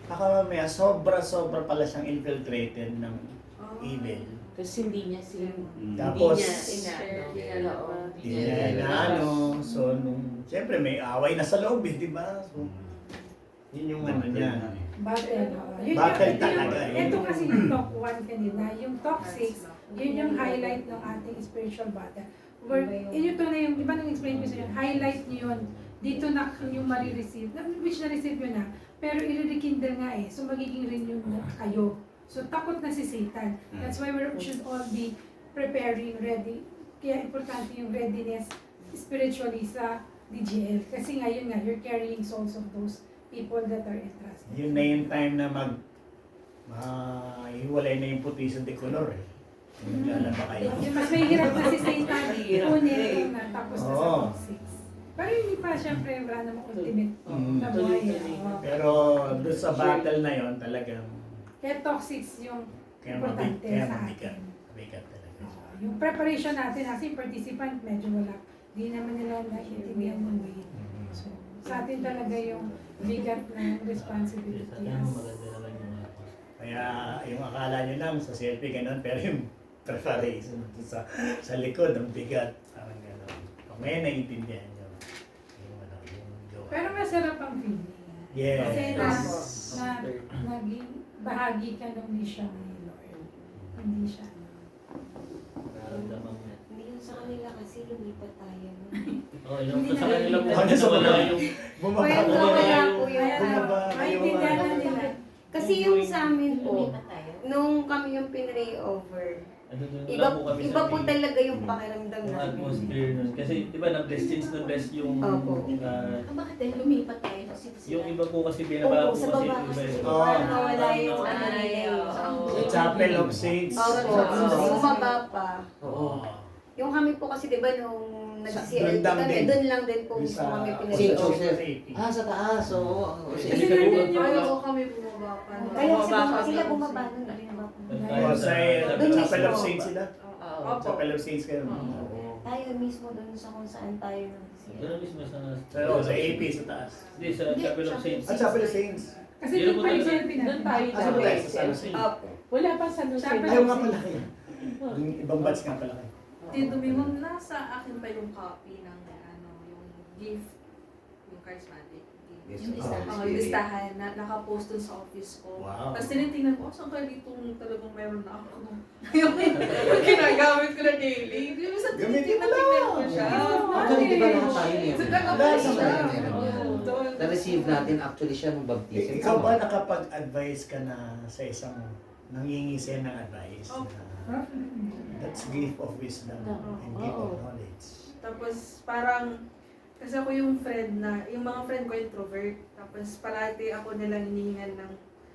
baka mamaya sobra-sobra pala siyang infiltrated ng evil. Kasi hindi niya Tapos, hindi hindi niya ano. So, siyempre may away na sa loob eh, di ba? So, yun yung ano niya. battle. Battle talaga, Ito yun. kasi yung talk 1 kanina. Yung talk 6, yun yung highlight ng ating spiritual battle. Where, yun na yung, di ba nung explain ko sa inyo, highlight nyo yun, dito na yung marireceive, which na-receive yun na, pero i-rekindle nga eh, so magiging renew na kayo. So takot na si Satan. That's why we should all be preparing, ready. Kaya importante yung readiness spiritually sa DGL. Kasi ngayon nga, you're carrying souls of those people that are entrusted. Yun na yung time na hiwalay na yung puti sa decolor eh. Naglalaba kayo. Mas may hirap na si Satan. Kunin na tapos na sa Oo. talk 6. Pero hindi pa siyempre wala namang ultimate na Tuloy buhay. tuloy. Oo. Pero doon sa battle na yon talagang Kaya toxic yung kaya importante kaya sa mabigat. atin. Mabigat talaga. Oo. Yung preparation natin as yung participant, medyo wala. Hindi naman nila naiintindihan yung weight. So, sa atin talaga yung bigat ng responsibility. Sa akin, maganda naman yung Kaya yung akala nyo lang sa selfie ganun, pero yung preparation sa likod, ang bigat. Parang gano'n. Kung ngayon naiintindihan nyo. Yung ano, yung jowa. Pero masarap ang feeling. Yes. Kasi naging bahagi ka ng mission ni Lord. Hindi siya. nararamdaman mo. Hindi yun sa kanila kasi lumipat tayo. Oh, yung Hindi sa na- kanila po, Ano sa wala mga- yung Bumaba Kwento ko wala yung- po yun. Bumaba kayo, Maintindihan na nila. Kasi yung sa amin po, Lumipat tayo. nung kami yung pinray over, ano dun, wala iba, po kami iba sa po may- talaga yung pakiramdam yung namin. atmosphere nun. Kasi di ba na-bless since na-bless yung Opo. Bakit dahil lumipat tayo kasi yung iba po kasi Opo, binabago sa kasi baba iba kasi. eh. Oo. Parang nawala yung ano nila yung... Sa Chapel of Saints. Opo, yung baba pa. Oo. Yung kami po kasi di ba nung Doon nag-CLT lang kami, din. doon lang din po mismo Sa- kami St. pinray over. Joseph. Ah, sa taas. Oo. Kasi Kasi nandun yung Ayaw kami bumaba pa. Kaya Bumaba sila kami. bumaba nun, bumaba po. Oh, sa Doon Chapel of mismo. Saints sila. Oo. Chapel of Saints kayo. Oo. Tayo mismo doon sa kung saan tayo nag-CLT. Doon mismo sa... Sa AP sa taas. Hindi, sa Chapel of Saints. At Chapel of Saints. Kasi Yun doon po pa yung talaga. selfie Doon natin. tayo Ah, saan ba tayo? Sa San Jose? Opo. Wala pa sa Lucena. Chapel Ayaw nga pala kayo. Yung ibang batch nga pala kayo. Tito Mimon, nasa akin pa yung copy ng ano, yung gift, yung charismatic gift. Yes, Yung oo. listahan. Yung listahan na nakapost dun sa office ko. Wow. Tapos tinitingnan ko, saan kaya ditong talagang meron na ako? Yung ginagamit ko na daily. Yung sa Gamitin mo tinitingnan lang. ko siya. Actually, di ba lahat tayo meron? So, nakapost Lahat siya. tayo meron yan. Oo, doon. Na-receive natin actually siya nung baptism. Ikaw ba nakapag-advise ka na sa isang nangingi sa'yo ng advice? Oh. Na, that's gift of wisdom and gift of knowledge. Tapos parang, kasi ako yung friend na, yung mga friend ko introvert. Tapos palagi ako nilang hinihingan ng,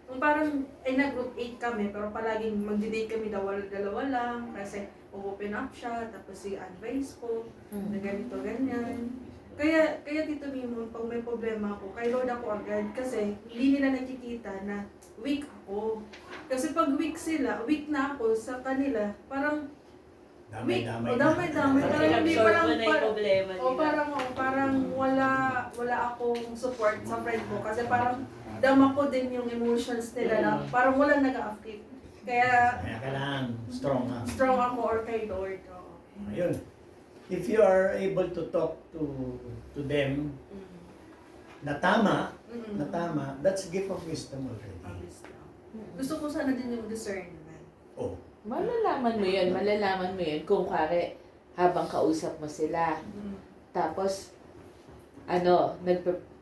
yung parang, ay nag-group 8 kami, pero palaging mag-date kami dalawa lang, kasi open up siya, tapos i-advise ko, na ganito, ganyan. Kaya Tito Mimon, pag may problema ako, kay Lord ako agad, kasi hindi nila nakikita na weak ako. Kasi pag weak sila, weak na ako sa kanila, parang weak. Damay-damay O damay-damay. Parang hindi Absorb parang, mo na yung problema nila. parang wala akong support sa friend ko. Kasi parang dama ko din yung emotions nila na parang walang nag-a-affect. Kaya Kaya kailangan strong ha. strong ako or kay Lord. Oo. Ayun. If you are able to talk to them na tama, that's gift of wisdom already. Gusto ko sana din yung discernment. Oh. Malalaman mo yun kung kare habang kausap mo sila. Tapos,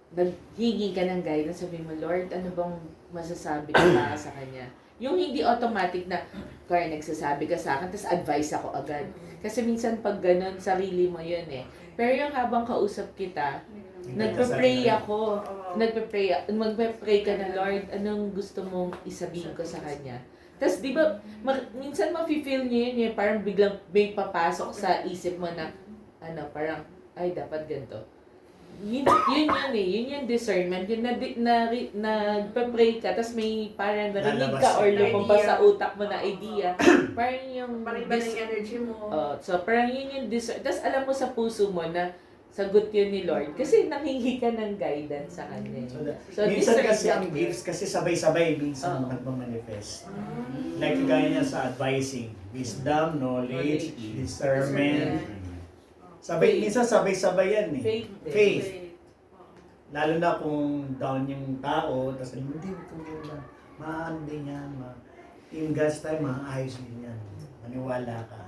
naghingi ka ng guidance, sabi mo, Lord, ano bang masasabi ko para sa kanya? Yung hindi automatic na, kaya nagsasabi ka sa akin, tapos advice ako agad. Kasi minsan pag ganun, sarili mo yun eh. Pero yung habang kausap kita, nagpe-pray ako. Magpe-pray ka na, Lord, anong gusto mong isabihin ko sa kanya? Tapos di ba, minsan mafe-feel niyo yun eh, parang biglang may papasok sa isip mo na, parang, ay, dapat ganito. Yun yung discernment, yun nagpe-pray ka, tapos may parang narinig ka or lumabas sa utak mo na idea. Parang yung... Parang iba na yung energy mo. So parang yun yung discernment. Tapos alam mo sa puso mo na sagot yun ni Lord. Kasi nangingi ka ng guidance sa Kanya. So, Minsan kasi discernment. ang gifts kasi sabay-sabay minsan nagmamanifest. Like gaya niya sa advising, wisdom, knowledge, discernment. Minsan sabay-sabay yan eh. Faith. Lalo na kung down yung tao, tapos hindi ko muna, maano din yan, in God's time, maayos din yan. Maniwala ka.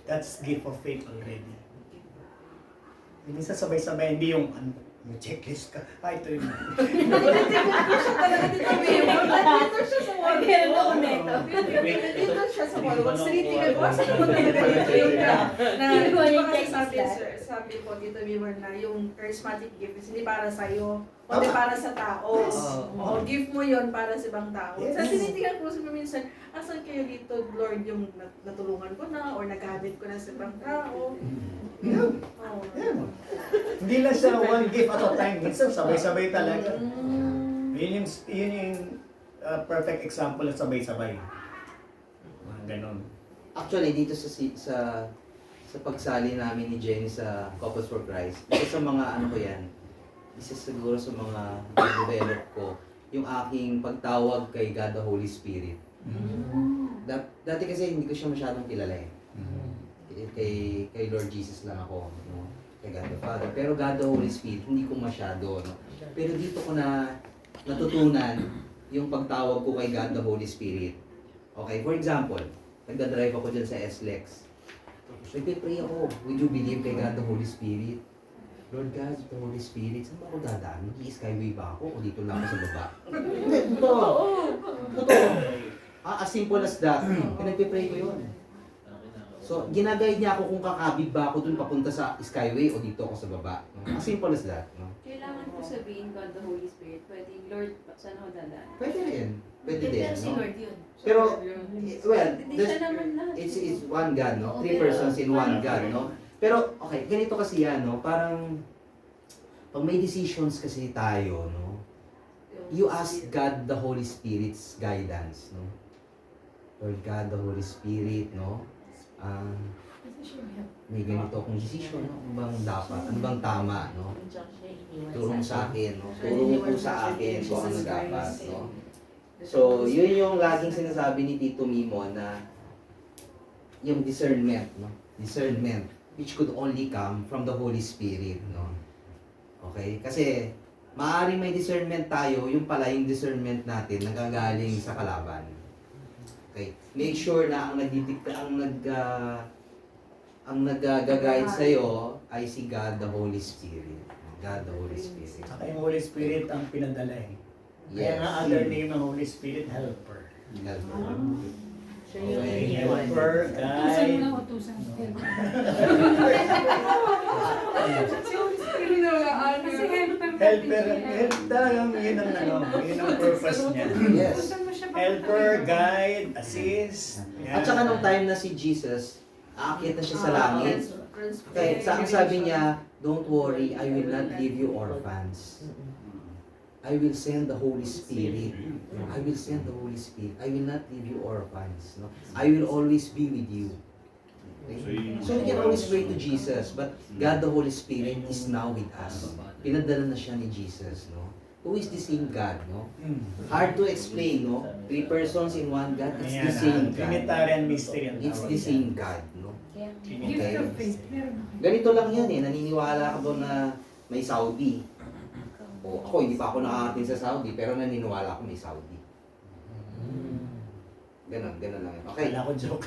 That's gift of faith already. Minsan sabay-sabay, hindi yung may checklist ka. Ito yun. Dito siya sa wall. Dito siya sa wall. Kung sinitingnan ko, saan mo talaga dito yung sabi ko dito, Mimon, na yung charismatic gift is hindi para sa'yo, kundi para sa tao. O, gift mo yon para sa ibang tao. Sa sinitingnan ko sa minsan, asan kayo dito, Lord, yung natulungan ko na or nagamit ko na sa ibang tao. Yeah. Oh. Yeah. Hindi lang siya one gift at a time. Minsan sabay-sabay talaga. Mm. Yun yung perfect example ng sabay-sabay. Mga ganon. Actually, dito sa pagsali namin ni Jenny sa Couples for Christ, isa sa mga ano ko yan, isa siguro sa mga develop ko, yung aking pagtawag kay God the Holy Spirit. Dati kasi hindi ko siya masyadong kilala eh. Kay Lord Jesus lang ako, no? Kay God the Father. Pero God the Holy Spirit, hindi ko masyado, no? Pero dito ko na natutunan yung pagtawag ko kay God the Holy Spirit. Okay, for example, nagdadrive ako dyan sa SLEX. Nagpipray ako, would you believe kay God the Holy Spirit? Lord God, the Holy Spirit, saan ba ako dadaan? Mag-i-skyway ba ako o dito lang ako sa baba? Hindi, totoo. Totoo. As simple as that. Pinagpipray ko yun. So, ginagayad niya ako kung kakabig ba ako dun papunta sa skyway o dito ako sa baba. As simple as that. No? Kailangan ko sabihin God the Holy Spirit, pwede Lord, saan ako dadaan? Pwede rin. Pwede din. Pero si No? Lord yun. Pero, well, Hindi there's- siya naman lahat. it's one God, no? Three Okay. persons in one God, no? Pero, okay, ganito kasi yan, no? Parang, pag may decisions kasi tayo, no? You ask God the Holy Spirit's guidance, no? Lord God, the Holy Spirit, no? May ganito akong decision, no? Ano bang dapat? Ano bang tama, no? Turong sa akin, no? Turong po sa akin kung ano dapat, no? So, yun yung laging sinasabi ni Tito Mimo na yung discernment, no? Discernment, which could only come from the Holy Spirit, no? Okay? Kasi, maaari may discernment tayo, yung pala yung discernment natin nagagaling sa kalaban. Okay? Make sure na ang nag-guide sa'yo ay si God the Holy Spirit. God the Holy Spirit. Saka yung Holy Spirit ang pinadala eh. Kaya Yes. nga other name ng Holy Spirit, helper. Helper. Siya yung Okay. iniwan. Helper, Utusan mo guide. lang, utusan. Si Holy Spirit na wala ano. Kasi helper. Helper, talagang yun ang ano, yun ang purpose niya. Yes. Utusan mo siya pa- Helper, guide, assist. At saka nung time na si Jesus, aakyat na siya sa langit. Kaya ang sabi niya, don't worry, I will not leave you orphans. I will send the Holy Spirit. I will send the Holy Spirit. I will not leave you orphans. No? I will always be with you. Okay? So we can always pray to Jesus, but God the Holy Spirit is now with us. Pinadala na siya ni Jesus, no? Who is the same God, no? Hard to explain, no? Three persons in one God, it's the same God. Trinitarian mystery ang It's tawag the yan. same God, no? Gift Okay. of faith. Meron ako. Ganito lang yan eh, naniniwala ka ba na may Saudi? O ako, hindi pa ako nakakating sa Saudi, pero naniniwala ako may Saudi. Ganon lang yan. Okay. Kala ko joke.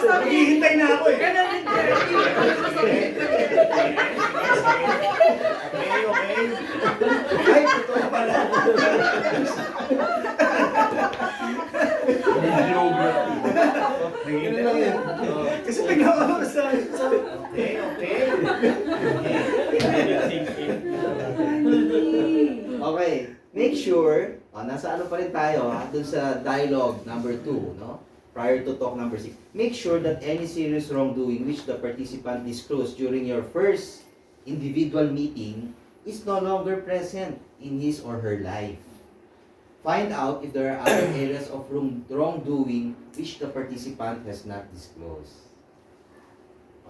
Naghihintay na ako eh. Okay. Ay, totoo pala. Naghihintay lang yan. Kasi bigla ako sa okay. Okay. Make sure, nasa ano pa rin tayo, dun sa dialogue number 2, no? Prior to talk number 6. Make sure that any serious wrongdoing which the participant disclosed during your first individual meeting is no longer present in his or her life. Find out if there are other areas of wrongdoing which the participant has not disclosed.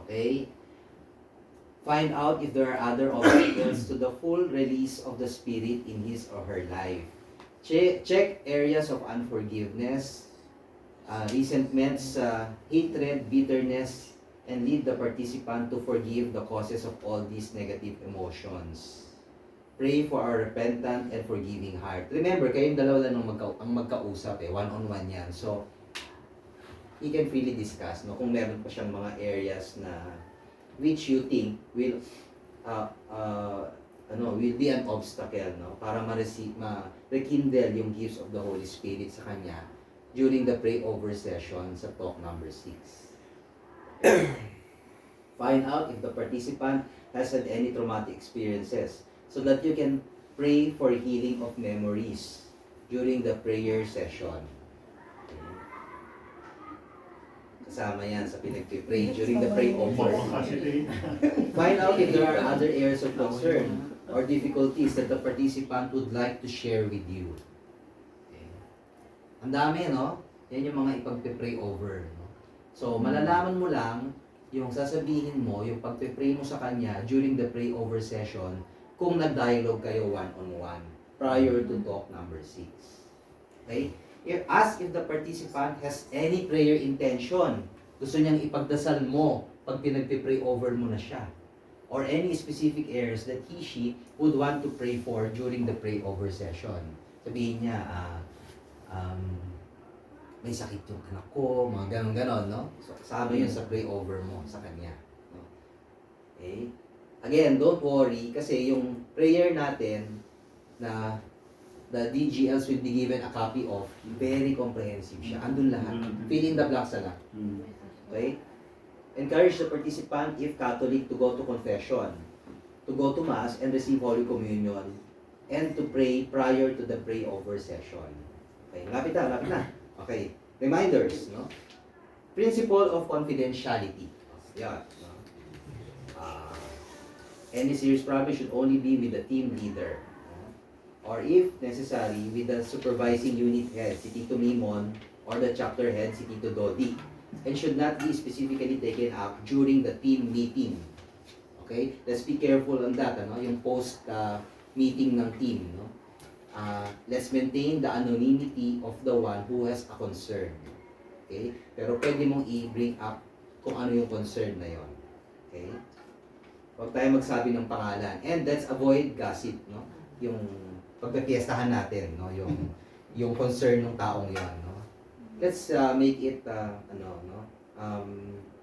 Okay? Find out if there are other obstacles to the full release of the Spirit in his or her life. Check areas of unforgiveness, resentments, hatred, bitterness, and lead the participant to forgive the causes of all these negative emotions. Pray for our repentant and forgiving heart. Remember, kayong dalawa lang ang magkausap eh, one-on-one yan. So, you can freely discuss, no, kung meron pa siyang mga areas na which you think will will be an obstacle, no, para ma-rekindle yung gifts of the Holy Spirit sa kanya during the pray-over session sa talk number 6. Find out if the participant has had any traumatic experiences so that you can pray for healing of memories during the prayer session. Kasama yan sa pinag-pray during the pray over. Kasi Find out if there are other areas of concern or difficulties that the participant would like to share with you. Okay. Ang dami, no? Yan yung mga ipag-pray over. No? So, malalaman mo lang yung sasabihin mo, yung pag-pray mo sa kanya during the pray over session kung nag-dialogue kayo one-on-one prior to talk number 6. Okay? Ask if the participant has any prayer intention. Gusto niyang ipagdasal mo pag pinag-pray over mo na siya. Or any specific areas that she would want to pray for during the pray over session. Sabihin niya, may sakit yung anak ko, mga ganon-ganon, no? So, kasama yun sa pray over mo sa kanya. No? Okay? Again, don't worry, kasi yung prayer natin na the DGLs will be given a copy of, very comprehensive siya. Andun lahat. Fill in the blanks na lang. Okay? Encourage the participant, if Catholic, to go to confession, to go to Mass and receive Holy Communion, and to pray prior to the pray-over session. Okay, lapit na. Okay, reminders, no? Principle of confidentiality. Yan. No? Any serious problem should only be with the team leader. No? Or if necessary, with the supervising unit head, si Tito Mimon, or the chapter head, si Tito Dodi. And should not be specifically taken up during the team meeting. Okay? Let's be careful on that, ano? Yung post-meeting ng team, no? Let's maintain the anonymity of the one who has a concern. Okay? Pero pwede mong i-bring up kung ano yung concern na yon. Okay? Huwag tayo magsabi ng pangalan. And let's avoid gossip, no? Yung pagpipiestahan natin, no? Yung concern ng taong yon, no? Let's make it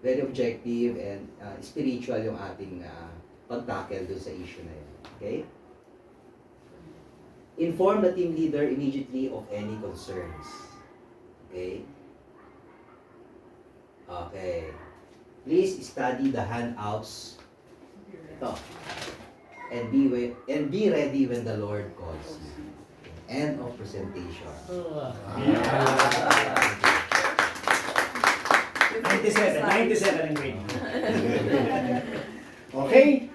very objective and spiritual yung ating pag-tackle dun sa issue na yun. Okay? Inform the team leader immediately of any concerns. Okay? Okay. Please study the handouts. Ito. And be ready when the Lord calls you. End of presentation. 97 ang grade. Okay?